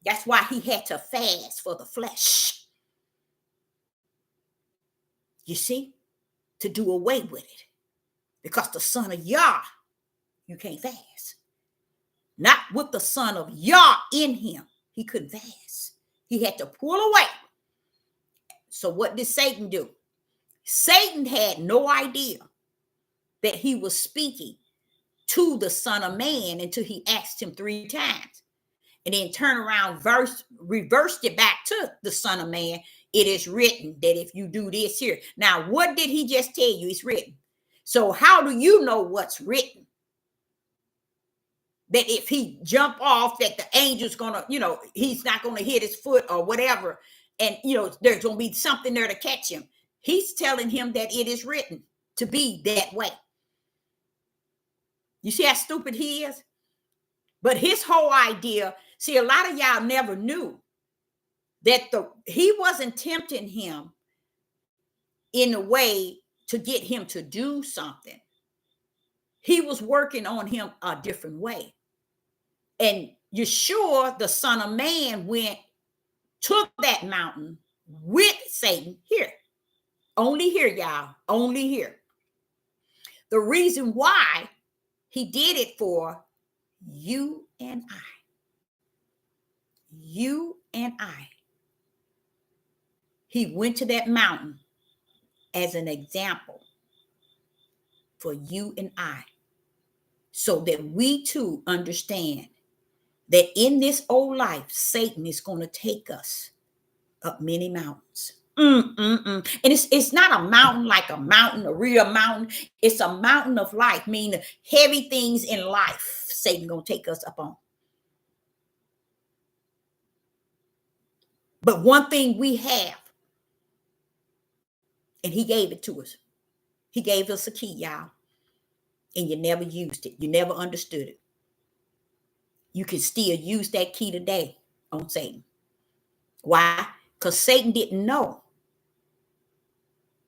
That's why he had to fast for the flesh. You see? To do away with it. Because the son of Yah, you can't fast. Not with the son of Yah in him. He couldn't fast. He had to pull away. So what did Satan do? Satan had no idea that he was speaking to the Son of Man until he asked him 3 times. And then turn around, reversed it back to the Son of Man. It is written that if you do this here. Now, what did he just tell you? It's written. So how do you know what's written? That if he jump off, that the angel's gonna, he's not gonna hit his foot or whatever. And, there's gonna be something there to catch him. He's telling him that it is written to be that way. You see how stupid he is? But his whole idea, see, a lot of y'all never knew that he wasn't tempting him in a way to get him to do something. He was working on him a different way. And Yeshua, the Son of Man, took that mountain with Satan here. Only here, y'all. Only here. The reason why he did it for you and I. You and I. He went to that mountain as an example for you and I, so that we too understand that in this old life, Satan is going to take us up many mountains. And it's not a mountain like a mountain, a real mountain. It's a mountain of life, meaning heavy things in life Satan going to take us up on. But one thing we have, and he gave it to us. He gave us a key, y'all. And you never used it. You never understood it. You can still use that key today on Satan. Why? Because Satan didn't know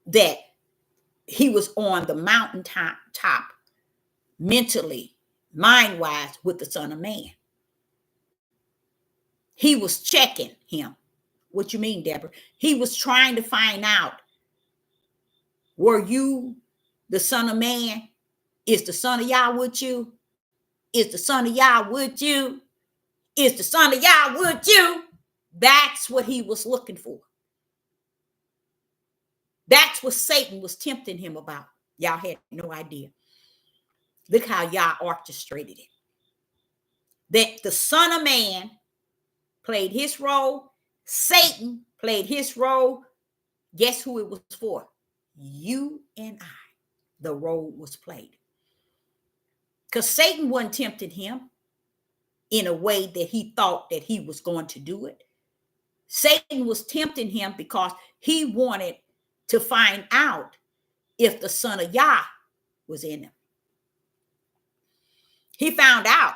that he was on the mountaintop mentally, mind-wise, with the Son of Man. He was checking him. What you mean, Deborah? He was trying to find out, were you the Son of Man? Is the Son of Yah with you? Is the Son of Yah with you? Is the Son of Yah with you? That's what he was looking for. That's what Satan was tempting him about. Y'all had no idea. Look how Yah orchestrated it. That the Son of Man played his role. Satan played his role. Guess who it was for? You and I. The role was played. Because Satan wasn't tempting him in a way that he thought that he was going to do it. Satan was tempting him because he wanted to find out if the Son of Yah was in him. He found out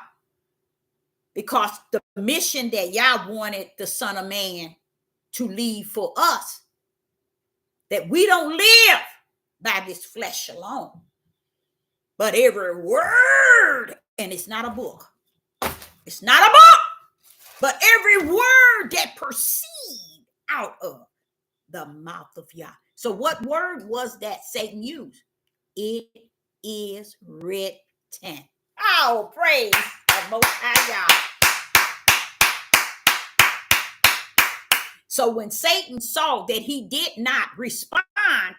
because the mission that Yah wanted the Son of Man to leave for us, that we don't live by this flesh alone, but every word, and it's not a book. It's not a book, but every word that proceed out of the mouth of Yah. So what word was that Satan used? It is written. Oh, praise the Most High Yah. So when Satan saw that he did not respond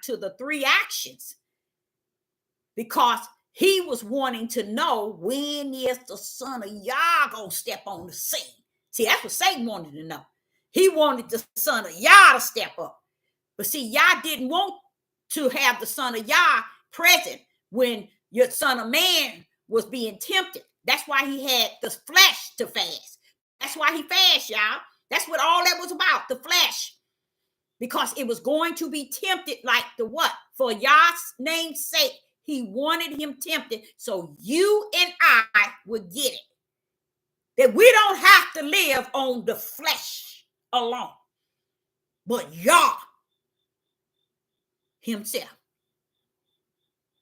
to the 3 actions, because he was wanting to know, when is the Son of Yah going to step on the scene? See, that's what Satan wanted to know. He wanted the Son of Yah to step up. But see, Yah didn't want to have the Son of Yah present when your Son of Man was being tempted. That's why he had the flesh to fast. That's why he fasted, y'all. That's what all that was about, the flesh. Because it was going to be tempted like the what? For Yah's name's sake, He wanted him tempted so you and I would get it. That we don't have to live on the flesh alone, but Yah himself.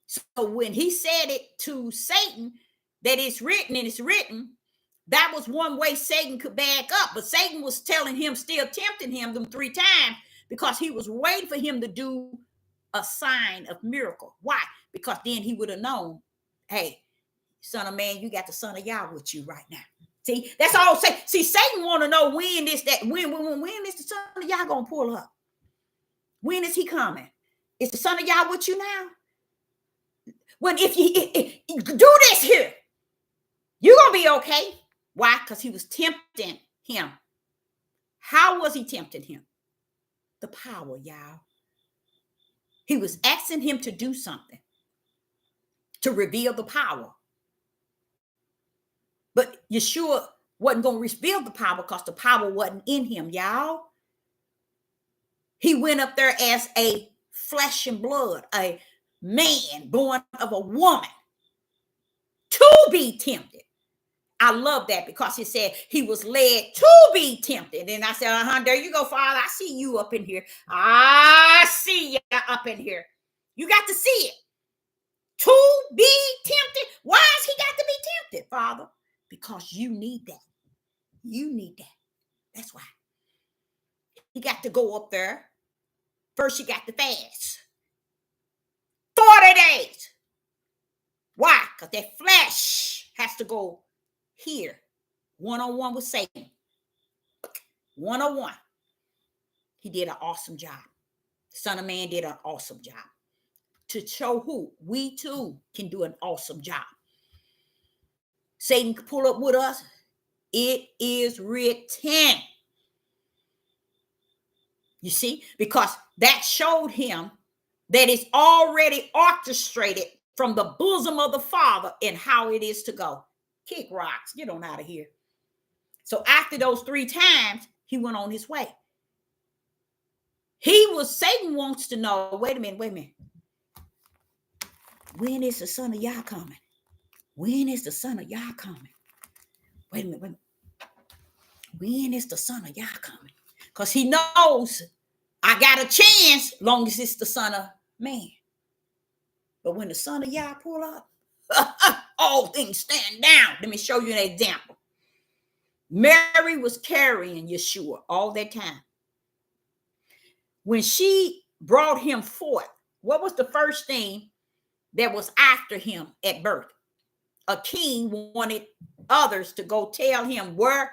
So when he said it to Satan, that it's written and it's written, that was one way Satan could back up. But Satan was telling him, still tempting him them 3 times, because he was waiting for him to do a sign of miracle. Why? Because then he would have known, hey, son of man, you got the son of Yah with you right now. See, that's all. See, Satan want to know when is the son of Yah gonna pull up? When is he coming? Is the son of Yah with you now? When if you do this here, you're gonna be okay. Why? Because he was tempting him. How was he tempting him? The power, y'all. He was asking him to do something to reveal the power. But Yeshua wasn't going to reveal the power because the power wasn't in him, y'all. He went up there as a flesh and blood, a man born of a woman to be tempted. I love that because he said he was led to be tempted. And I said, there you go, Father. I see you up in here. I see you up in here. You got to see it. To be tempted. Why has he got to be tempted, Father? Because you need that. You need that. That's why. He got to go up there. First, you got to fast. 40 days. Why? Because that flesh has to go here. One-on-one with Satan. One-on-one. He did an awesome job. The Son of Man did an awesome job. To show who? We too can do an awesome job. Satan can pull up with us. It is written. You see? Because that showed him that it's already orchestrated from the bosom of the Father and how it is to go. Kick rocks. Get on out of here. So after those 3 times, he went on his way. Satan wants to know, wait a minute. When is the son of Yah coming? When is the son of Yah coming? Wait a minute. When is the son of Yah coming? Because he knows I got a chance long as it's the son of man. But when the son of Yah pull up, all things stand down. Let me show you an example. Mary was carrying Yeshua all that time. When she brought him forth, what was the first thing that was after him at birth? A king wanted others to go tell him where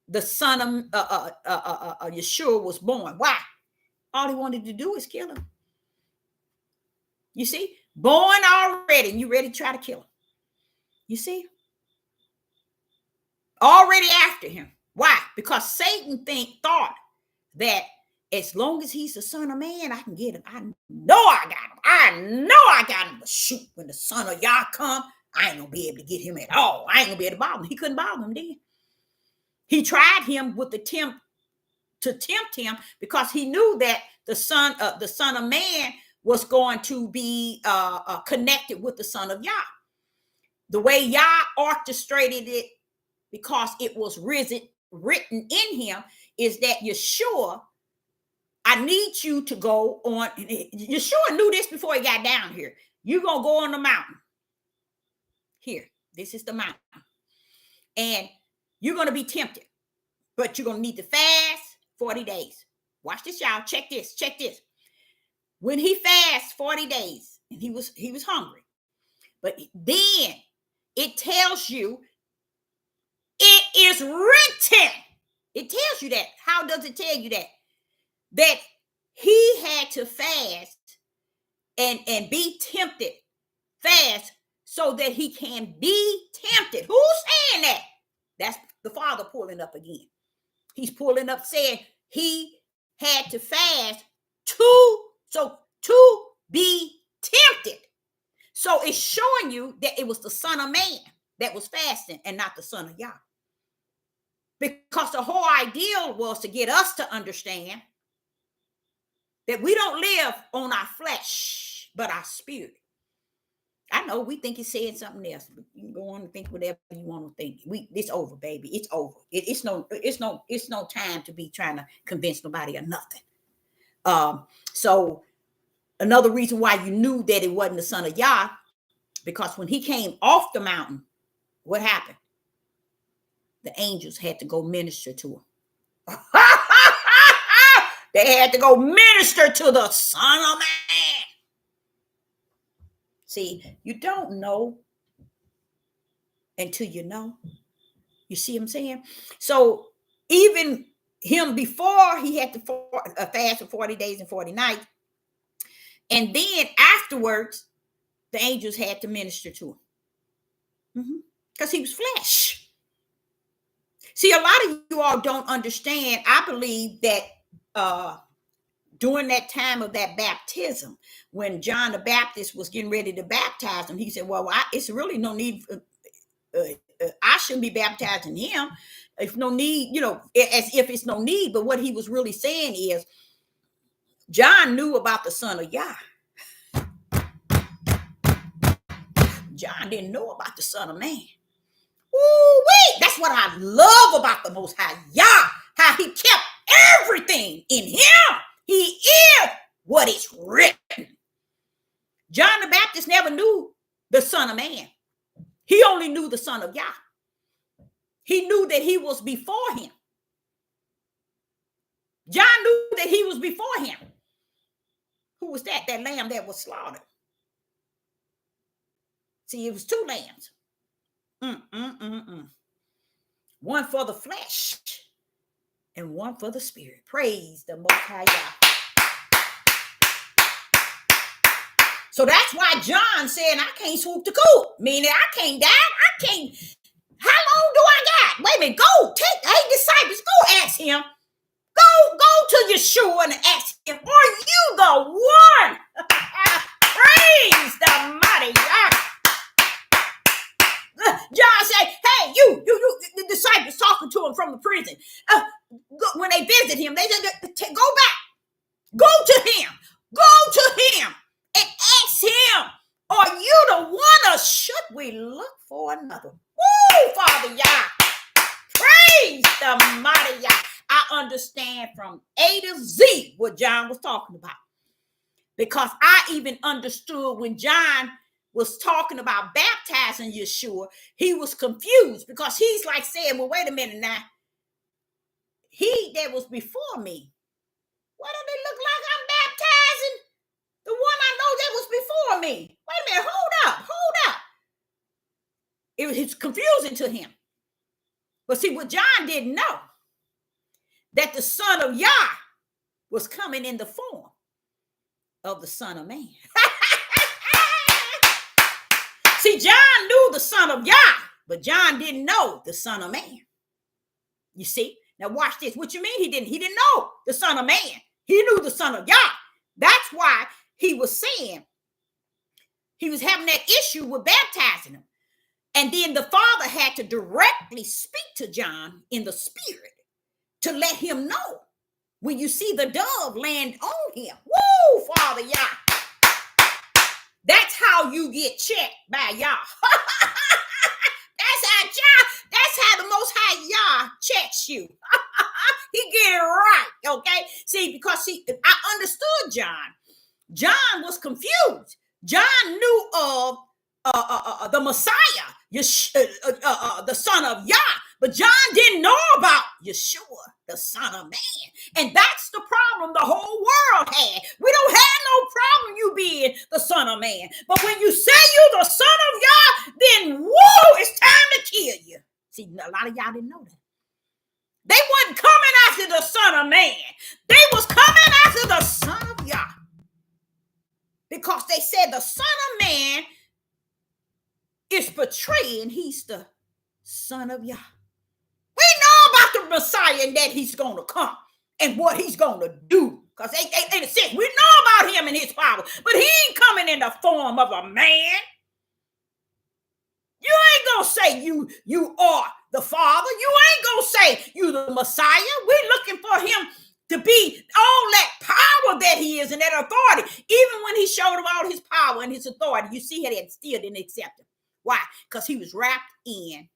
the son of Yeshua was born. Why? All he wanted to do is kill him. You see? Born already, and you ready to try to kill him. You see? Already after him. Why? Because Satan thought that as long as he's the son of man, I can get him. I know I got him. But shoot, when the son of Yah come, I ain't gonna be able to get him at all. I ain't gonna be able to bother him. He couldn't bother him, did he? He tried him with to tempt him because he knew that the son of man was going to be connected with the son of Yah. The way Yah orchestrated it, because it was written in him, is that Yeshua, I need you to go on. Yeshua knew this before he got down here. You're going to go on the mountain. Here, this is the mountain. And you're going to be tempted. But you're going to need to fast 40 days. Watch this, y'all. Check this. When he fasted 40 days, and he was hungry. But then it tells you, it is written. It tells you that. How does it tell you that? That he had to fast and be tempted fast so that he can be tempted. Who's saying that? That's the Father pulling up again. He's pulling up saying he had to fast to be tempted. So it's showing you that it was the Son of Man that was fasting and not the Son of Yah. Because the whole idea was to get us to understand that we don't live on our flesh, but our spirit. I know we think it's saying something else, but you can go on and think whatever you want to think. It's over, baby. It's over. It's no time to be trying to convince nobody of nothing. So another reason why you knew that it wasn't the son of Yah, because when he came off the mountain, what happened? The angels had to go minister to him. They had to go minister to the Son of Man. See, you don't know until you know. You see what I'm saying? So even him before he had to fast for 40 days and 40 nights, and then afterwards, the angels had to minister to him because he was flesh. See, a lot of you all don't understand. I believe that during that time of that baptism, when John the Baptist was getting ready to baptize him, he said, well, it's really no need. I shouldn't be baptizing him. If no need, as if it's no need. But what he was really saying is, John knew about the Son of Yah. John didn't know about the Son of Man. Ooh-wee! That's what I love about the Most High Yah, how he kept everything in him. He is what is written. John the Baptist never knew the Son of Man. He only knew the Son of Yah. He knew that he was before him. John knew that he was before him. Who was that? That lamb that was slaughtered. See, it was two lambs. One for the flesh and one for the spirit. Praise the Most High Yah. So that's why John said, I can't swoop the coop. Meaning I can't die. I can't. How long do I got? Wait a minute. Go take 8 disciples. Go ask him. Go to Yeshua and ask him, are you the one? Praise the mighty God. John said, hey, you, the disciples talking to him from the prison. When they visit him, they said, go back. Go to him. Go to him and ask him, are you the one or should we look for another? Woo, Father Yah. Praise the mighty Yah. I understand from A to Z what John was talking about. Because I even understood when John was talking about baptizing Yeshua, he was confused because he's like saying, well, wait a minute now. He that was before me, what do they look like I'm baptizing? The one I know that was before me. Wait a minute, hold up. It was confusing to him. But see, what John didn't know, that the Son of Yah was coming in the form of the Son of Man. See, John knew the Son of Yah, but John didn't know the Son of Man. You see? Now watch this. What you mean he didn't? He didn't know the Son of Man. He knew the Son of Yah. That's why he was saying, he was having that issue with baptizing him. And then the Father had to directly speak to John in the Spirit to let him know when you see the dove land on him. Woo, Father Yah. That's how you get checked by Yah. That's how the Most High Yah checks you. He get it right, okay? See, because I understood John. John was confused. John knew of the Messiah, the Son of Yah, but John didn't know about Yeshua, the Son of Man. And that's the problem the whole world had. We don't have no problem you being the Son of Man. But when you say you the Son of Yah, then whoa, it's time to kill you. See, a lot of y'all didn't know that. They wasn't coming after the Son of Man. They was coming after the Son of Yah. Because they said the Son of Man is portraying he's the Son of Yah. We know about the Messiah and that he's going to come and what he's going to do. Because they said we know about him and his power, but he ain't coming in the form of a man. You ain't going to say you are the Father. You ain't going to say you the Messiah. We're looking for him to be all that power that he is and that authority. Even when he showed him all his power and his authority, you see how they still didn't accept him. Why? Because he was wrapped in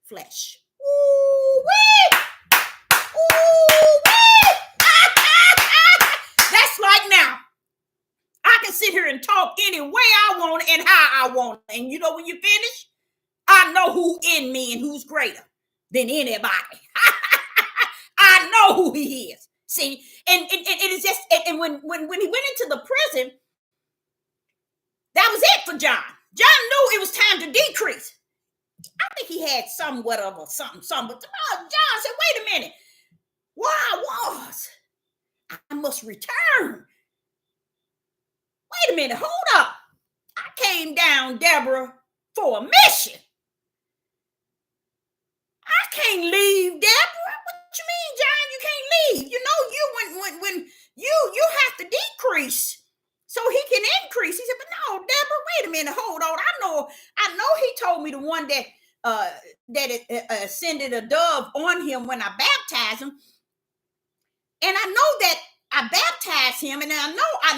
flesh. Ooh-wee! Ooh-wee! That's like now. I can sit here and talk any way I want and how I want. And you know when you finish, I know who in me and who's greater than anybody. I know who he is. See, and it is just, and when he went into the prison, that was it for John. John knew it was time to decrease. I think he had somewhat of a something, but John said, wait a minute. Where I must return. Wait a minute, hold up. I came down, Deborah, for a mission. I can't leave, Deborah. What you mean, John? You can't leave. You know, when you have to decrease so he can increase. He said, but no, Deborah, wait a minute, hold on. I know he told me the one that ascended a dove on him when I baptized him. And I know that I baptized him, and I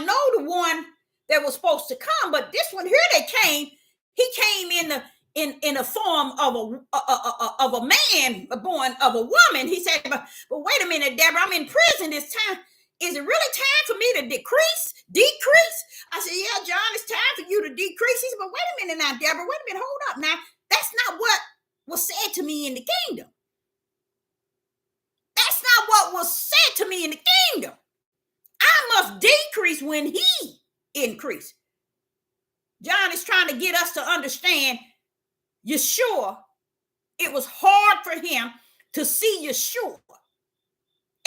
know the one that was supposed to come, but this one here he came in the form of a man born of a woman. He said, but wait a minute, Deborah, I'm in prison this time. Is it really time for me to decrease? I said, yeah, John, it's time for you to decrease. He said, but wait a minute now, Deborah, wait a minute, hold up. Now, that's not what was said to me in the kingdom. That's not what was said to me in the kingdom. I must decrease when he increase. John is trying to get us to understand Yeshua. It was hard for him to see Yeshua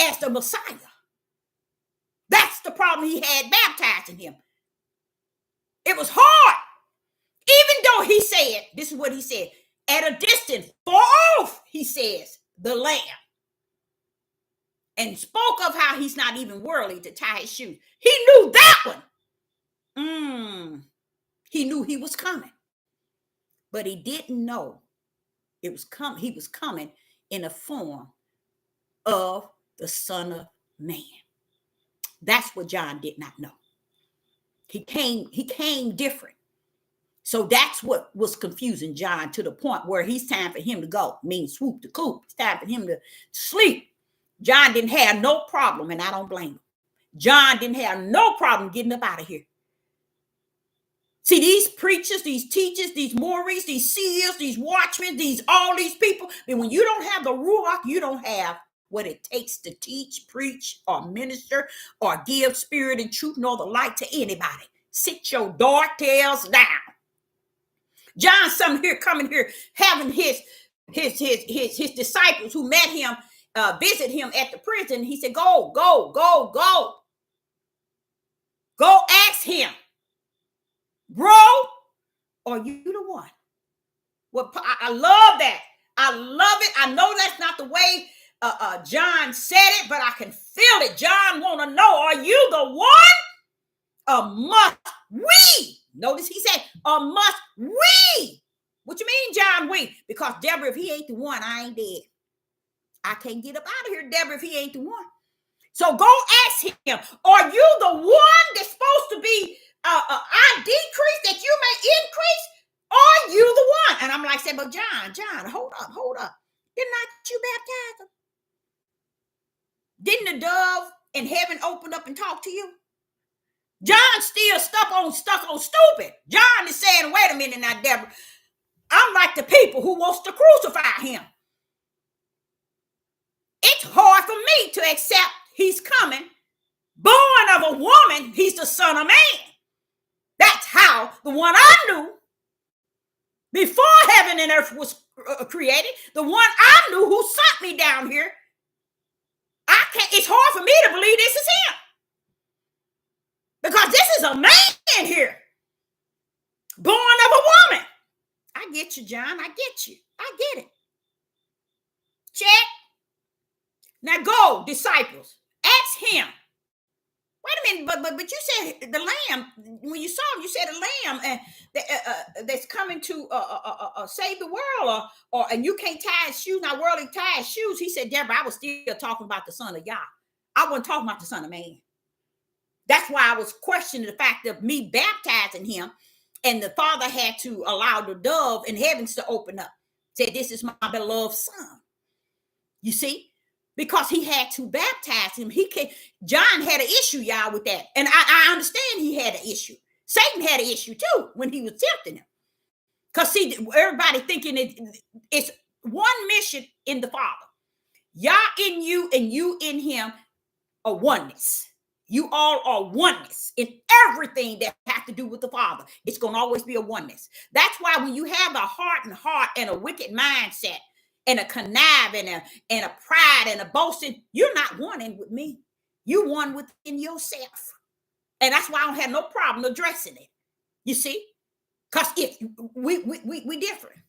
as the Messiah. That's the problem he had baptizing him. It was hard. Even though he said, this is what he said, at a distance, far off, he says, the Lamb. And spoke of how he's not even worthy to tie his shoes. He knew that one. He knew he was coming. But he didn't know it was coming. He was coming in the form of the Son of Man. That's what John did not know. He came different. So that's what was confusing John to the point where he's time for him to go. Means swoop the coop. It's time for him to sleep. John didn't have no problem, and I don't blame him. John didn't have no problem getting up out of here. See, these preachers, these teachers, these Moris, these seers, these watchmen, all these people, and when you don't have the Ruach, you don't have what it takes to teach, preach, or minister, or give spirit and truth nor the light to anybody. Sit your dark tails down. John's coming here, having his disciples who met him, visit him at the prison. He said, go ask him, bro, are you the one? Well, I love that. I love it. I know that's not the way John said it, but I can feel it. John want to know, are you the one? Must we? Notice he said, must we? What you mean, John, we? Because Deborah, if he ain't the one, I ain't dead. I can't get up out of here, Deborah, if he ain't the one. So go ask him, are you the one that's supposed to be, I decrease that you may increase? Are you the one? And I'm like, saying, but John, hold up. Did not you baptize him? Didn't the dove in heaven open up and talk to you? John still stuck on stupid. John is saying, wait a minute now, Deborah. I'm like the people who wants to crucify him. It's hard for me to accept he's coming. Born of a woman, he's the Son of Man. That's how the one I knew before heaven and earth was created, the one I knew who sent me down here. It's hard for me to believe this is him. Because this is a man here. Born of a woman. I get you, John. I get you. I get it. Check. Now go, disciples. Ask him. Wait a minute, but you said the lamb. When you saw him, you said a lamb that's coming to save the world, and you can't tie his shoes. Not worldly tie his shoes. He said, Deborah, I was still talking about the Son of Yah. I wasn't talking about the Son of Man. That's why I was questioning the fact of me baptizing him, and the Father had to allow the dove in heavens to open up. Said, this is my beloved Son. You see? Because he had to baptize him. John had an issue, y'all, with that. And I understand he had an issue. Satan had an issue too when he was tempting him. Because see, everybody thinking it's one mission in the Father. Yah in you and you in him are oneness. You all are oneness in everything that has to do with the Father. It's going to always be a oneness. That's why when you have a hardened heart and a wicked mindset and a connive and a pride and a boasting, you're not one with me. You one within yourself. And that's why I don't have no problem addressing it. You see? Because if we different.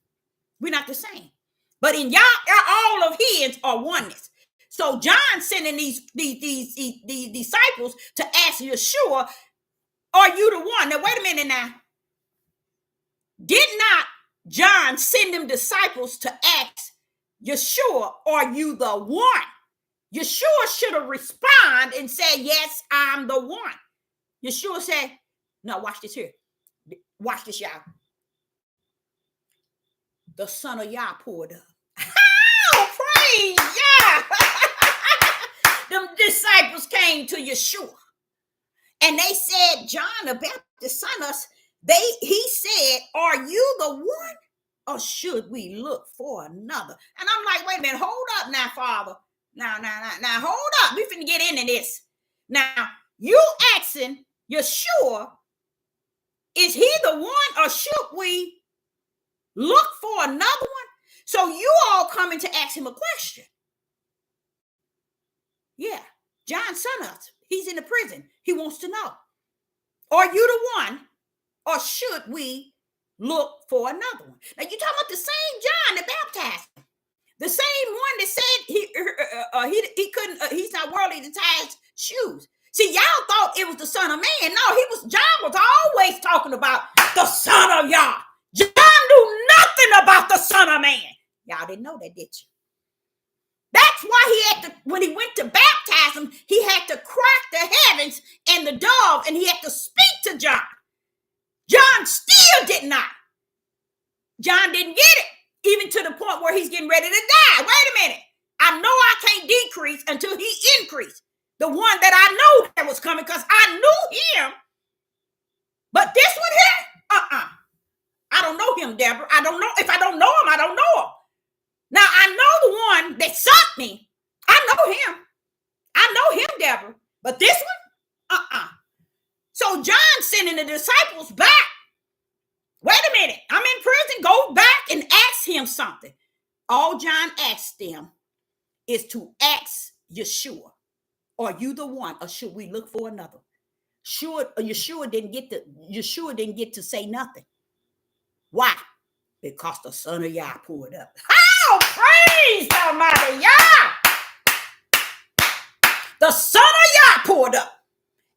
We're not the same. But in y'all, all of his are oneness. So John sending these disciples to ask Yeshua, are you the one? Now, wait a minute now. Did not John send them disciples to ask Yeshua, are you the one? Yeshua should have responded and said, yes, I'm the one. Yeshua said, no, watch this here. Watch this, y'all. The Son of Yah pulled up. Oh, praise Yah! Them disciples came to Yeshua. And they said, John the Baptist sent us. He said, are you the one? Or should we look for another? And I'm like, wait a minute, hold up now, Father. Now, hold up. We finna get into this. Now, you asking Yeshua, is he the one, or should we look for another one? So you all coming to ask him a question. Yeah, John sent us. He's in the prison. He wants to know, are you the one, or should we look for another one? Now you're talking about the same John that baptized him. The same one that said he couldn't, he's not worthy to tie his shoes. See, y'all thought it was the Son of Man. No, John was always talking about the Son of Yah. John knew nothing about the Son of Man. Y'all didn't know that, did you? That's why he had to, when he went to baptize him, he had to crack the heavens and the dove, and he had to speak to John. John still did not. John didn't get it, even to the point where he's getting ready to die. Wait a minute. I know I can't decrease until he increase. The one that I know that was coming, because I knew him. But this one here, I don't know him, Deborah. I don't know. If I don't know him, I don't know him. Now, I know the one that sent me. I know him. I know him, Deborah. But this one, So John sending the disciples back. Wait a minute. I'm in prison. Go back and ask him something. All John asked them is to ask Yeshua, are you the one, or should we look for another? Yeshua didn't get to say nothing. Why? Because the Son of Yah pulled up. Oh, praise Almighty Yah! The Son of Yah pulled up.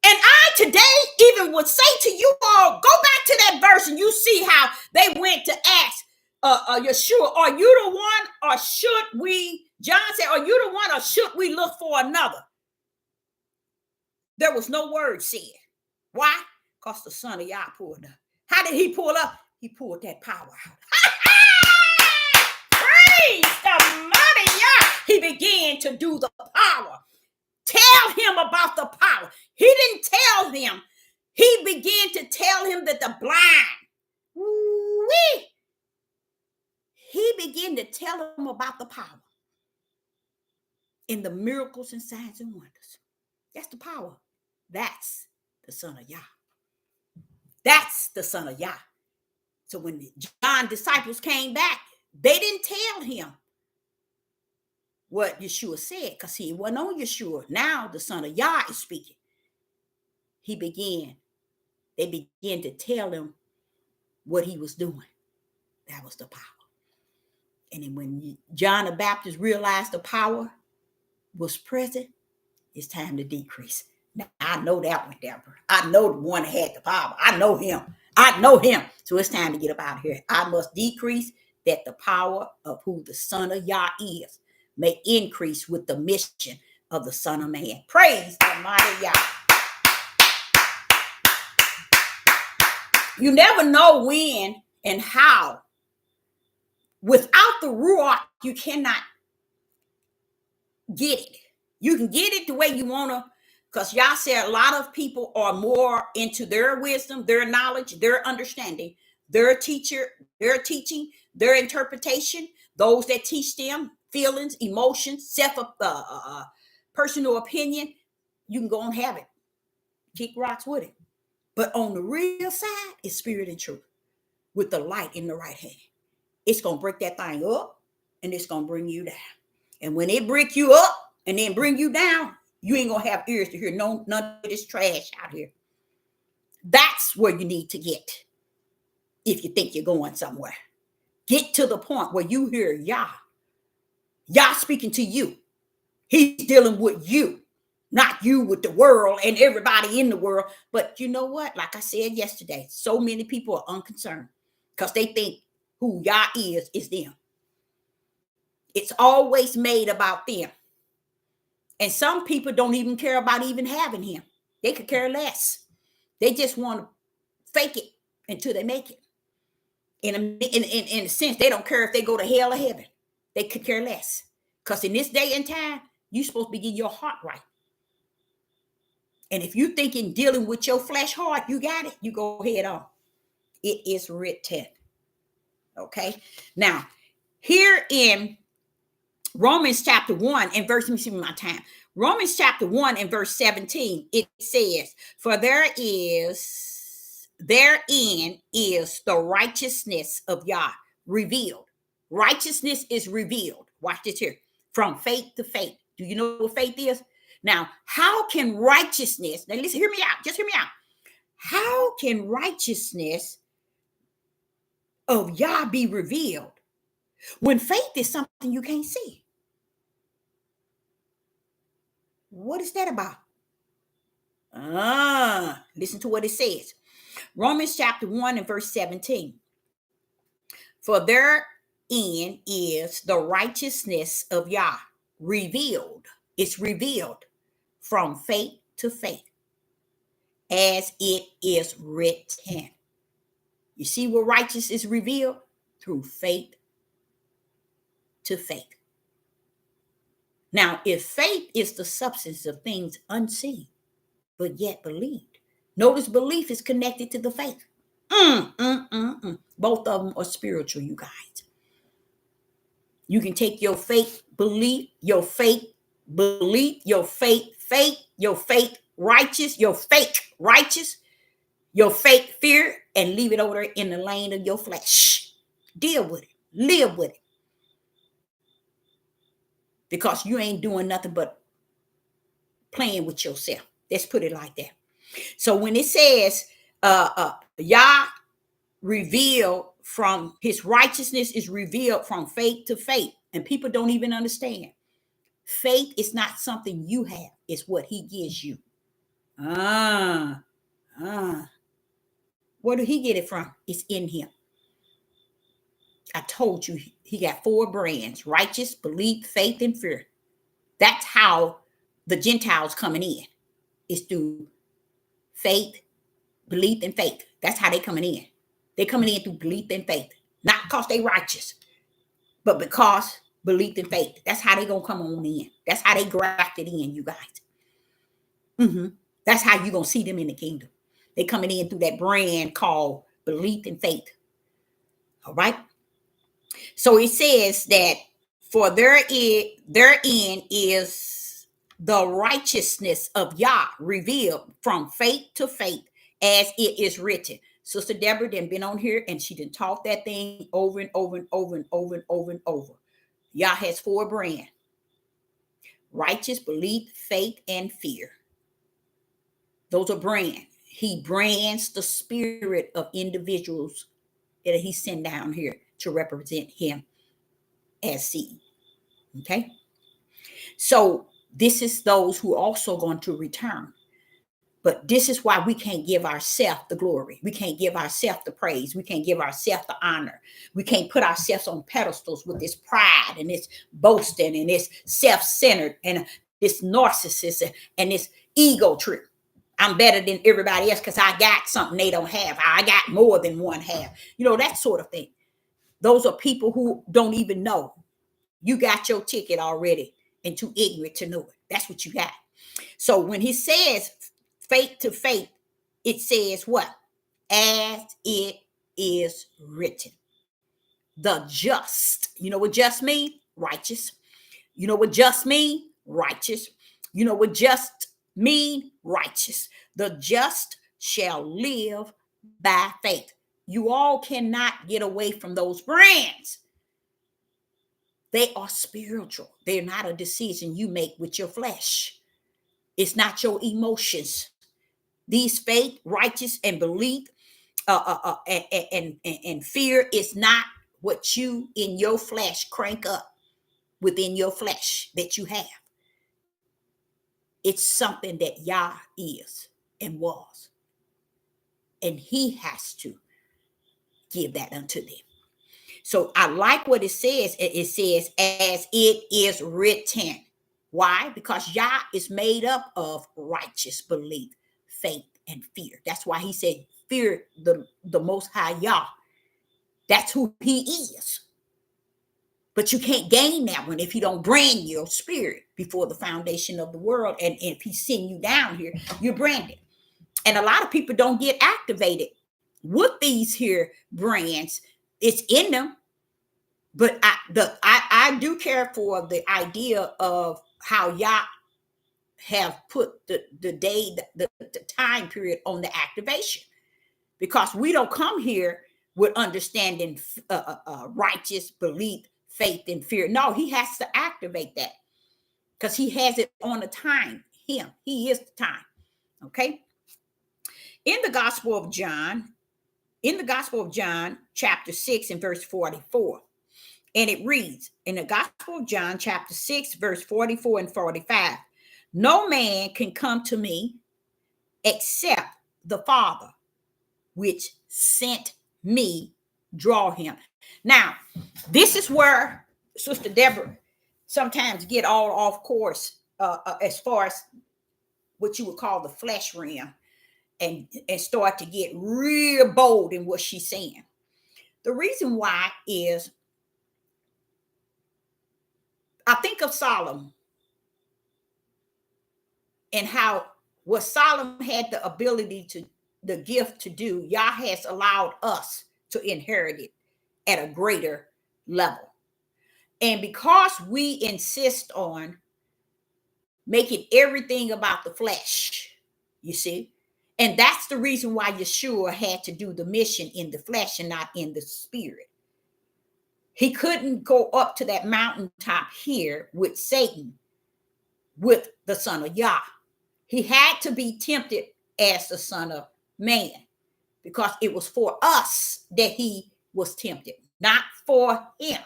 And I today even would say to you all, go back to that verse and you see how they went to ask Yeshua, are you the one, or should we? John said, are you the one, or should we look for another? There was no word said. Why? Because the Son of Yah pulled up. How did he pull up? He pulled that power out. Praise the mighty Yah. He began to do the power. Tell him about the power. He didn't tell him. He began to tell him that the blind. He began to tell him about the power in the miracles and signs and wonders. That's the power. That's the Son of Yah. That's the Son of Yah. So when the John disciples came back, they didn't tell him what Yeshua said, because he wasn't on Yeshua. Now the Son of Yah is speaking. They began to tell him what he was doing. That was the power. And then when John the Baptist realized the power was present, it's time to decrease. Now, I know that one, Deborah. I know the one that had the power. I know him. So it's time to get up out of here. I must decrease, that the power of who the Son of Yah is may increase with the mission of the Son of Man. Praise the mighty Yah. You never know when and how. Without the Ruach, you cannot get it. You can get it the way you want to, because Yah said a lot of people are more into their wisdom, their knowledge, their understanding, their teaching, their interpretation, those that teach them feelings, emotions, personal opinion. You can go and have it. Kick rocks with it. But on the real side is spirit and truth with the light in the right hand. It's going to break that thing up and it's going to bring you down. And when it break you up and then bring you down, you ain't going to have ears to hear none of this trash out here. That's where you need to get if you think you're going somewhere. Get to the point where you hear Yah. Yah speaking to you. He's dealing with you, not you with the world and everybody in the world. But you know what? Like I said yesterday, so many people are unconcerned because they think who Yah is them. It's always made about them. And some people don't even care about even having him. They could care less. They just want to fake it until they make it. In a sense, they don't care if they go to hell or heaven. They could care less. Because in this day and time, you're supposed to be getting your heart right. And if you think in dealing with your flesh heart, you got it, you go ahead on. It is written. Okay? Now, here in Romans chapter 1 and verse, let me see my time. Romans chapter 1 and verse 17, it says, for therein is the righteousness of Yah revealed. Righteousness is revealed. Watch this here. From faith to faith. Do you know what faith is? Now, how can righteousness, now listen, hear me out. Just hear me out. How can righteousness of Yah be revealed when faith is something you can't see? What is that about? Listen to what it says. Romans chapter 1 and verse 17. For therein is the righteousness of Yah revealed. It's revealed from faith to faith, as it is written. You see where righteousness is revealed? Through faith to faith. Now, if faith is the substance of things unseen, but yet believed, notice belief is connected to the faith. Both of them are spiritual, you guys. You can take your faith, belief, your faith, belief, your faith, your faith, righteous, your fake righteous, your fake fear, and leave it over there in the lane of your flesh. Deal with it. Live with it. Because you ain't doing nothing but playing with yourself. Let's put it like that. So when it says Yah revealed from his righteousness is revealed from faith to faith, and people don't even understand. Faith is not something you have, it's what he gives you. Where did he get it from? It's in him. I told you he got 4 brands: righteous, belief, faith, and fear. That's how the Gentiles coming in. It's through faith, belief, and faith. That's how they coming in. They coming in through belief and faith. Not because they righteous, but because belief and faith. That's how they gonna come on in. That's how they grafted in, you guys. That's how you gonna see them in the kingdom. They coming in through that brand called belief and faith. All right. So it says that for therein is the righteousness of Yah revealed from faith to faith, as it is written. Sister Deborah done been on here and she done taught that thing over and over and over and over and over and over. Yah has 4 brands: righteous, belief, faith, and fear. Those are brands. He brands the spirit of individuals that he sent down here to represent him as seed. Okay? So this is those who are also going to return. But this is why we can't give ourselves the glory. We can't give ourselves the praise. We can't give ourselves the honor. We can't put ourselves on pedestals with this pride and this boasting and this self-centered. And this narcissism and this ego trip. I'm better than everybody else because I got something they don't have. I got more than one have. That sort of thing. Those are people who don't even know. You got your ticket already and too ignorant to know it. That's what you got. So when he says faith to faith, it says what? As it is written. The just. You know what just mean? Righteous. You know what just mean? Righteous. You know what just mean? Righteous. The just shall live by faith. You all cannot get away from those brands. They are spiritual. They're not a decision you make with your flesh. It's not your emotions. These faith, righteous, and belief, and fear is not what you in your flesh crank up within your flesh that you have. It's something that Yah is and was. And he has to give that unto them. So I like what it says. It says, as it is written. Why? Because Yah is made up of righteous belief, faith, and fear. That's why he said, fear the Most High Yah. That's who he is. But you can't gain that one if you don't brand your spirit before the foundation of the world. And if he send you down here, you're branded. And a lot of people don't get activated with these here brands. It's in them. But I do care for the idea of how Yah have put the day, the time period on the activation. Because we don't come here with understanding righteous belief, faith, and fear. No, he has to activate that because he has it on the time. He is the time. Okay. In the Gospel of John, chapter 6 and verse 44, and it reads in the Gospel of John, chapter 6, verse 44 and 45, no man can come to me except the Father which sent me draw him. Now, this is where Sister Deborah sometimes get all off course as far as what you would call the flesh realm and start to get real bold in what she's saying. The reason why is I think of Solomon and how what Solomon had the ability to, the gift to do, Yah has allowed us to inherit it at a greater level. And because we insist on making everything about the flesh, you see, and that's the reason why Yeshua had to do the mission in the flesh and not in the spirit. He couldn't go up to that mountaintop here with Satan, with the Son of Yah. He had to be tempted as the Son of Man because it was for us that he was tempted, not for him.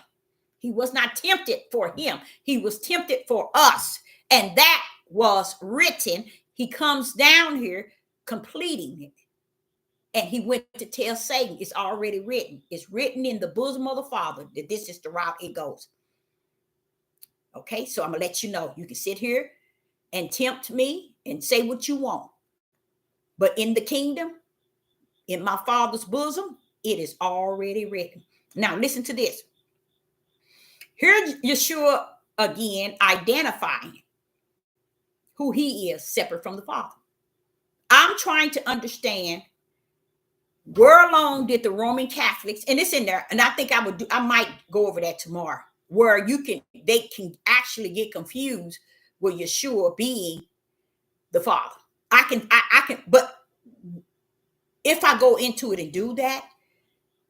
He was not tempted for him. He was tempted for us. And that was written. He comes down here completing it. And he went to tell Satan, it's already written. It's written in the bosom of the Father that this is the route it goes. Okay, so I'm going to let you know. You can sit here and tempt me and say what you want. But in the kingdom, in my Father's bosom, it is already written. Now, listen to this. Here, Yeshua again identifying who he is separate from the Father. I'm trying to understand where alone did the Roman Catholics, and it's in there, and I think I might go over that tomorrow, where they can actually get confused with Yeshua being the Father. I can, but if I go into it and do that,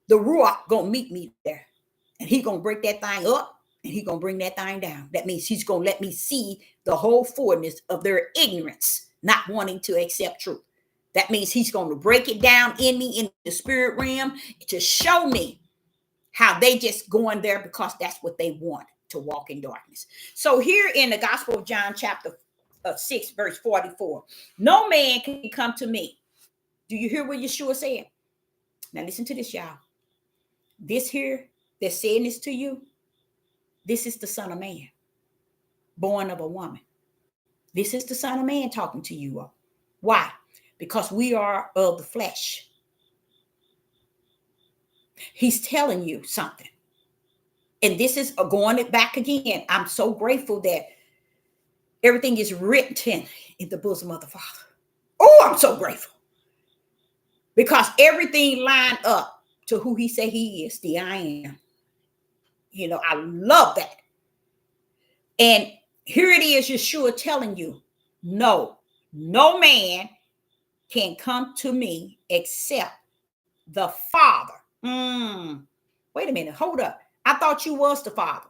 the Ruach gonna meet me there, and he gonna break that thing up, and he gonna bring that thing down. That means he's gonna let me see the whole fullness of their ignorance, not wanting to accept truth. That means he's going to break it down in me in the spirit realm to show me how they just going there because that's what they want, to walk in darkness. So here in the Gospel of John, chapter 6, verse 44, no man can come to me. Do you hear what Yeshua said? Now listen to this, y'all. This here that's saying this to you, this is the Son of Man, born of a woman. This is the Son of Man talking to you all. Why? Because we are of the flesh. He's telling you something. And this is going it back again. I'm so grateful that everything is written in the bosom of the Father. Oh, I'm so grateful. Because everything lined up to who he said he is, the I am. You know, I love that. And here it is, Yeshua telling you, no man can come to me except the Father. Wait a minute, hold up. I thought you was the Father.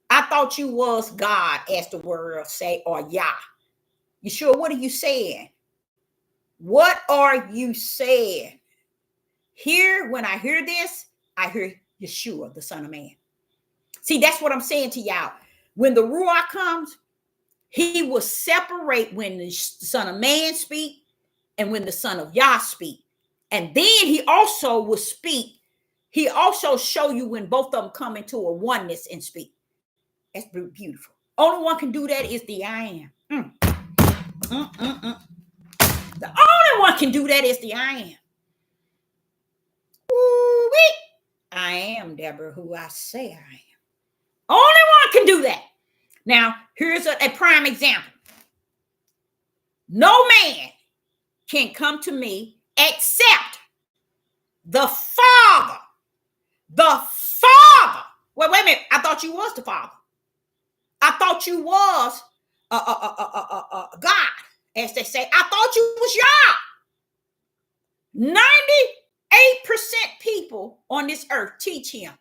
I thought you was God, as the word say, or Yah. Yeshua, what are you saying? What are you saying? Here, when I hear this, I hear Yeshua, the Son of Man. See, that's what I'm saying to y'all. When the Ruach comes, he will separate when the Son of Man speak and when the Son of Yah speak. And then he also will speak. He also show you when both of them come into a oneness and speak. That's beautiful. Only one can do that is the I am. The only one can do that is the I am. Ooh-wee. I am, Deborah, who I say I am. Only one can do that. Now, here's a prime example. No man can come to me except the Father. The Father. Wait a minute. I thought you was the Father. I thought you was God, as they say. I thought you was Yah. 98% people on this earth teach him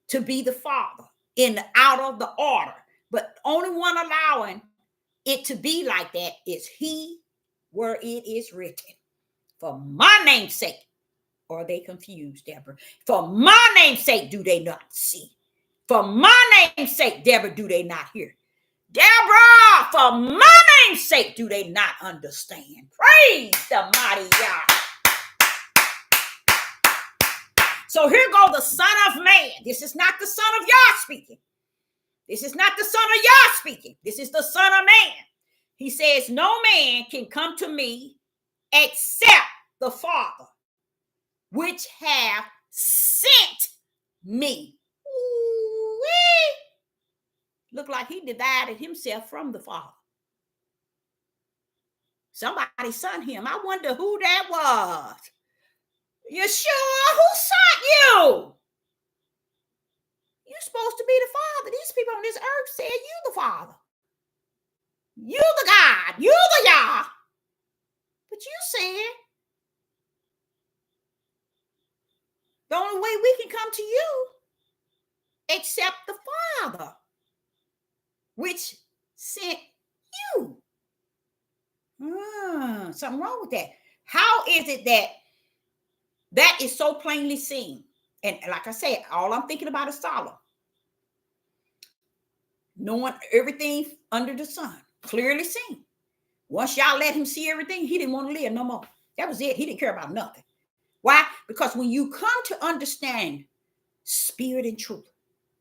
to be the Father out of the order. But only one allowing it to be like that is he, where it is written. For my name's sake, are they confused, Deborah? For my name's sake, do they not see? For my name's sake, Deborah, do they not hear? Deborah, for my name's sake, do they not understand? Praise the mighty Yah. So here goes the Son of Man. This is not the Son of Yah speaking. This is not the Son of Yah speaking. This is the Son of Man. He says, no man can come to me except the Father, which have sent me. Ooh-wee. Look like he divided himself from the Father. Somebody sent him. I wonder who that was. Yeshua, who sent you? You're supposed to be the Father. These people on this earth said you the Father. You the God. You the Yah. But you said the only way we can come to you except the Father, which sent you. Something wrong with that. How is it that is so plainly seen? And like I said, all I'm thinking about is Solomon. Knowing everything under the sun, clearly seen. Once y'all let him see everything, he didn't want to live no more. That was it. He didn't care about nothing. Why? Because when you come to understand spirit and truth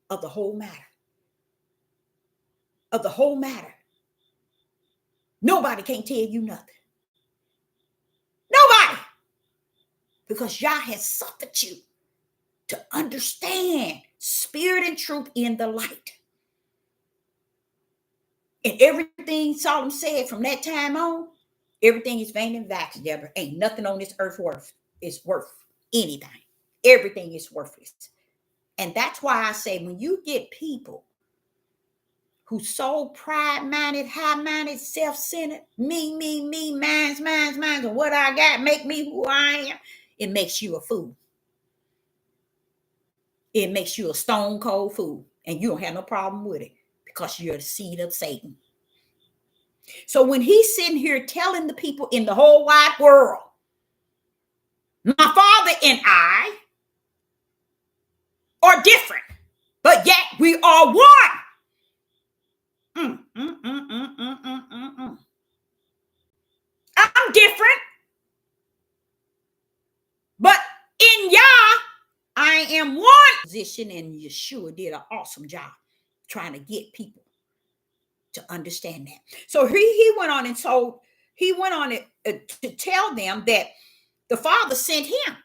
of the whole matter, nobody can tell you nothing. Nobody. Because Yah has suffered you to understand spirit and truth in the light. And everything Solomon said from that time on, everything is vain and vexed, Deborah. Ain't nothing on this earth worth anything. Everything is worthless. And that's why I say when you get people who so pride-minded, high-minded, self-centered, me, mine's, and what I got make me who I am, it makes you a fool. It makes you a stone cold fool. And you don't have no problem with it because you're the seed of Satan. So when he's sitting here telling the people in the whole wide world, my Father and I are different, but yet we are one. I'm different, but in Yah, I am one position, and Yeshua did an awesome job trying to get people to understand that. So he went on and told, he went on to tell them that the Father sent him.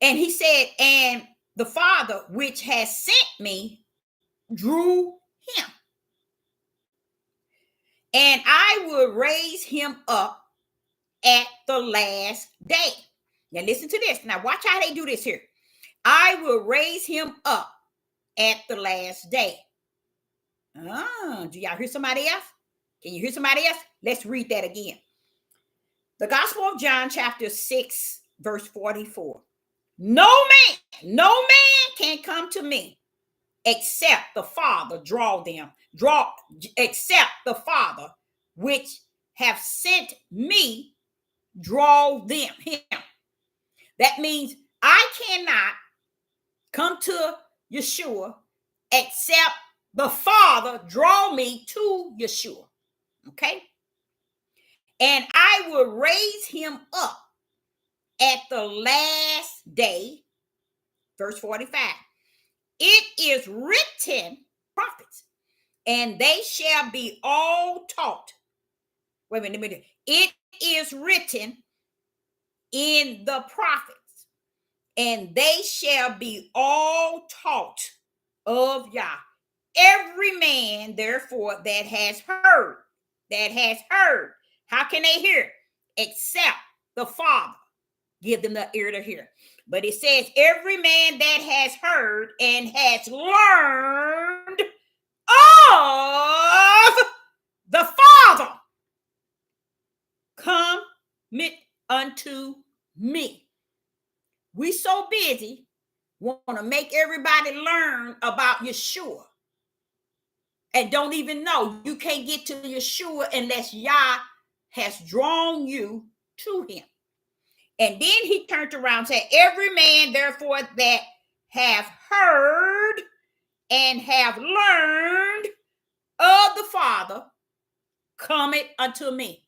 And he said, and the Father which has sent me drew him. And I will raise him up at the last day. Now listen to this. Now watch how they do this here. I will raise him up at the last day. Do y'all hear somebody else? Can you hear somebody else? Let's read that again. The Gospel of John, chapter 6, verse 44. No man can come to me except the Father except the Father which have sent me draw him. That means I cannot come to Yeshua except the Father draw me to Yeshua. Okay? And I will raise him up at the last day. Verse 45. It is written, prophets, and they shall be all taught. Wait a minute. It is written in the prophets, and they shall be all taught of Yah. Every man, therefore, that has heard. How can they hear? Except the Father give them the ear to hear. But it says, every man that has heard and has learned of the Father come unto me. We so busy want to make everybody learn about Yeshua and don't even know you can't get to Yeshua unless Yah has drawn you to him. And then he turned around and said, every man, therefore, that have heard and have learned of the Father, cometh unto me.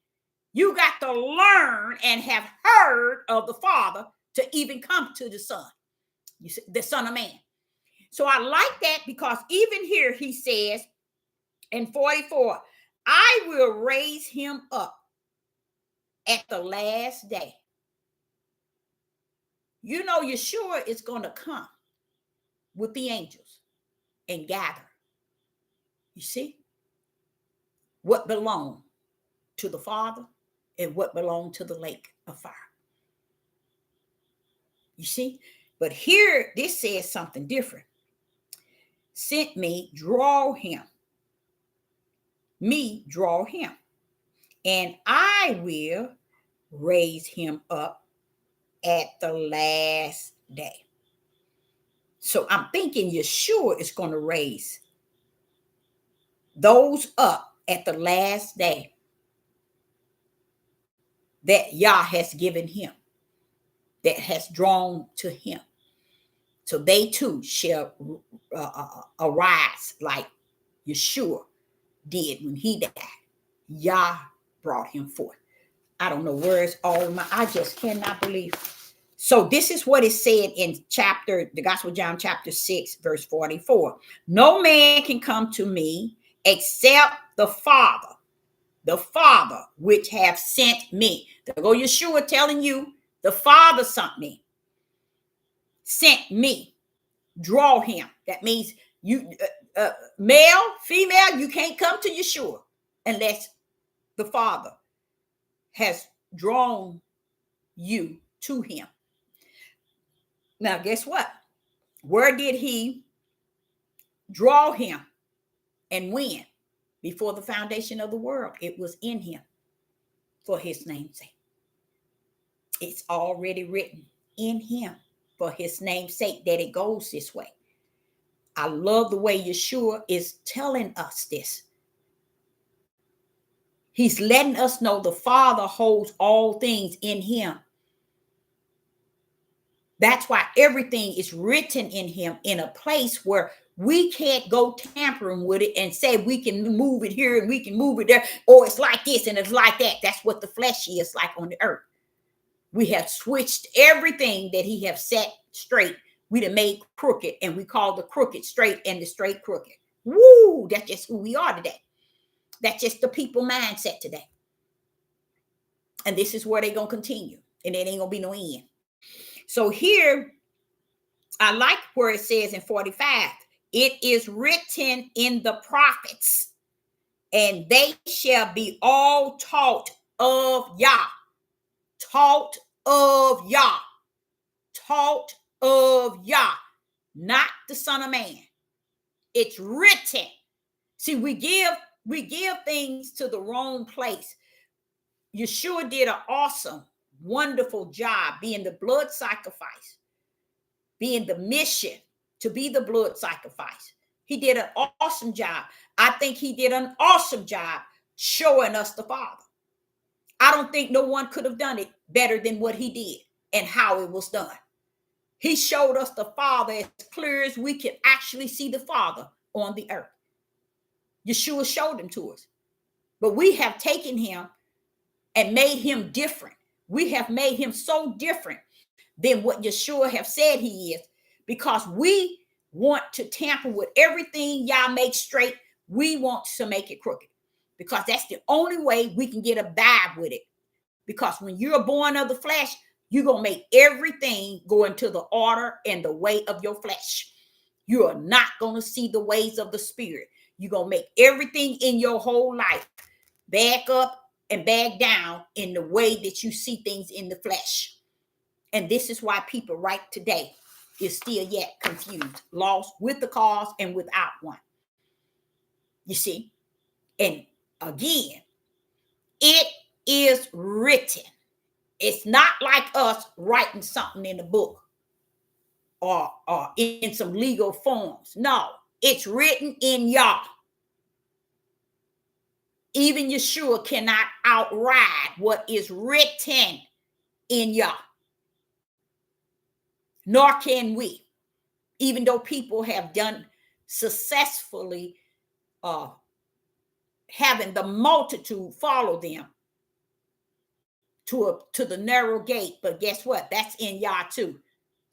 You got to learn and have heard of the Father to even come to the Son, the Son of Man. So I like that because even here he says in 44, I will raise him up at the last day. You know, Yeshua is going to come with the angels and gather. You see? What belonged to the Father and what belonged to the lake of fire. You see? But here, this says something different. Sent me, draw him. Me, draw him. And I will raise him up at the last day. So I'm thinking Yeshua is going to raise those up at the last day that Yah has given him, that has drawn to him. So they too shall arise like Yeshua did when he died. Yah brought him forth. I don't know where it's all I just cannot believe. So this is what is said in the Gospel of John, chapter 6, verse 44. No man can come to me except the Father which have sent me. There go Yeshua telling you, the Father sent me, draw him. That means you, male, female, you can't come to Yeshua unless the Father has drawn you to him. Now, guess what? Where did he draw him and when? Before the foundation of the world. It was in him for his name's sake. It's already written in him for his name's sake that it goes this way. I love the way Yeshua is telling us this. He's letting us know the Father holds all things in him. That's why everything is written in him in a place where we can't go tampering with it and say we can move it here and we can move it there, or it's like this and it's like that. That's what the flesh is like on the earth. We have switched everything that he have set straight. We have made crooked, and we call the crooked straight and the straight crooked. Woo, that's just who we are today. That's just the people mindset today. And this is where they're going to continue. And it ain't going to be no end. So here, I like where it says in 45, it is written in the prophets, and they shall be all taught of Yah. Taught of Yah. Taught of Yah. Not the Son of Man. It's written. See, we give things to the wrong place. Yeshua did an awesome, wonderful job being the blood sacrifice, being the mission to be the blood sacrifice. He did an awesome job. I think he did an awesome job showing us the Father. I don't think no one could have done it better than what he did and how it was done. He showed us the Father as clear as we can actually see the Father on the earth. Yeshua showed him to us. But we have taken him and made him different. We have made him so different than what Yeshua have said he is, because we want to tamper with everything Yah makes straight. We want to make it crooked, because that's the only way we can get a vibe with it. Because when you're born of the flesh, you're going to make everything go into the order and the way of your flesh. You are not going to see the ways of the Spirit. You're going to make everything in your whole life back up and back down in the way that you see things in the flesh. And this is why people right today is still yet confused, lost with the cause and without one. You see? And again, it is written. It's not like us writing something in a book or in some legal forms. No, it's written in Yah. Even Yeshua cannot outride what is written in Yah. Nor can we, even though people have done successfully having the multitude follow them to the narrow gate. But guess what? That's in Yah too.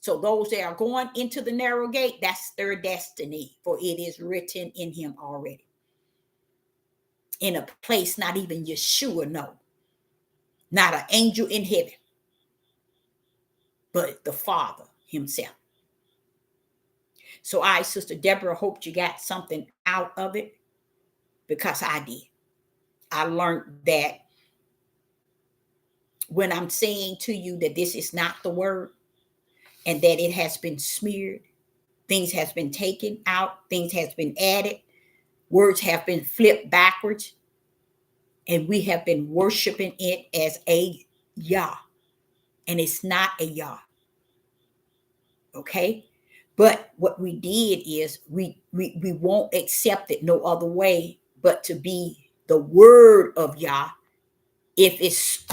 So those that are going into the narrow gate, that's their destiny, for it is written in him already. In a place not even Yeshua know. Not an angel in heaven, but the Father himself. So I, Sister Deborah, hope you got something out of it, because I did. I learned that when I'm saying to you that this is not the word and that it has been smeared, things has been taken out, things has been added, words have been flipped backwards, and we have been worshiping it as a Yah, and it's not a Yah. Okay? But what we did is we won't accept it no other way but to be the word of Yah. If it's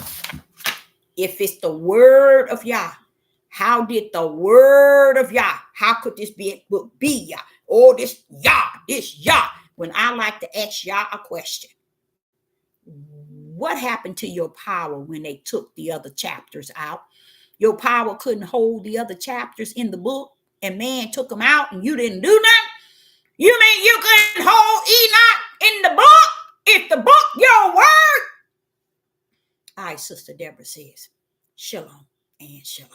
the word of Yah, how did the word of Yah, how could this be Yah? Oh, this Yah. When I like to ask Yah a question, what happened to your power when they took the other chapters out? Your power couldn't hold the other chapters in the book, and man took them out and you didn't do nothing? You mean you couldn't hold Enoch in the book? If the book your word? All right, Sister Deborah says, shalom and shalom.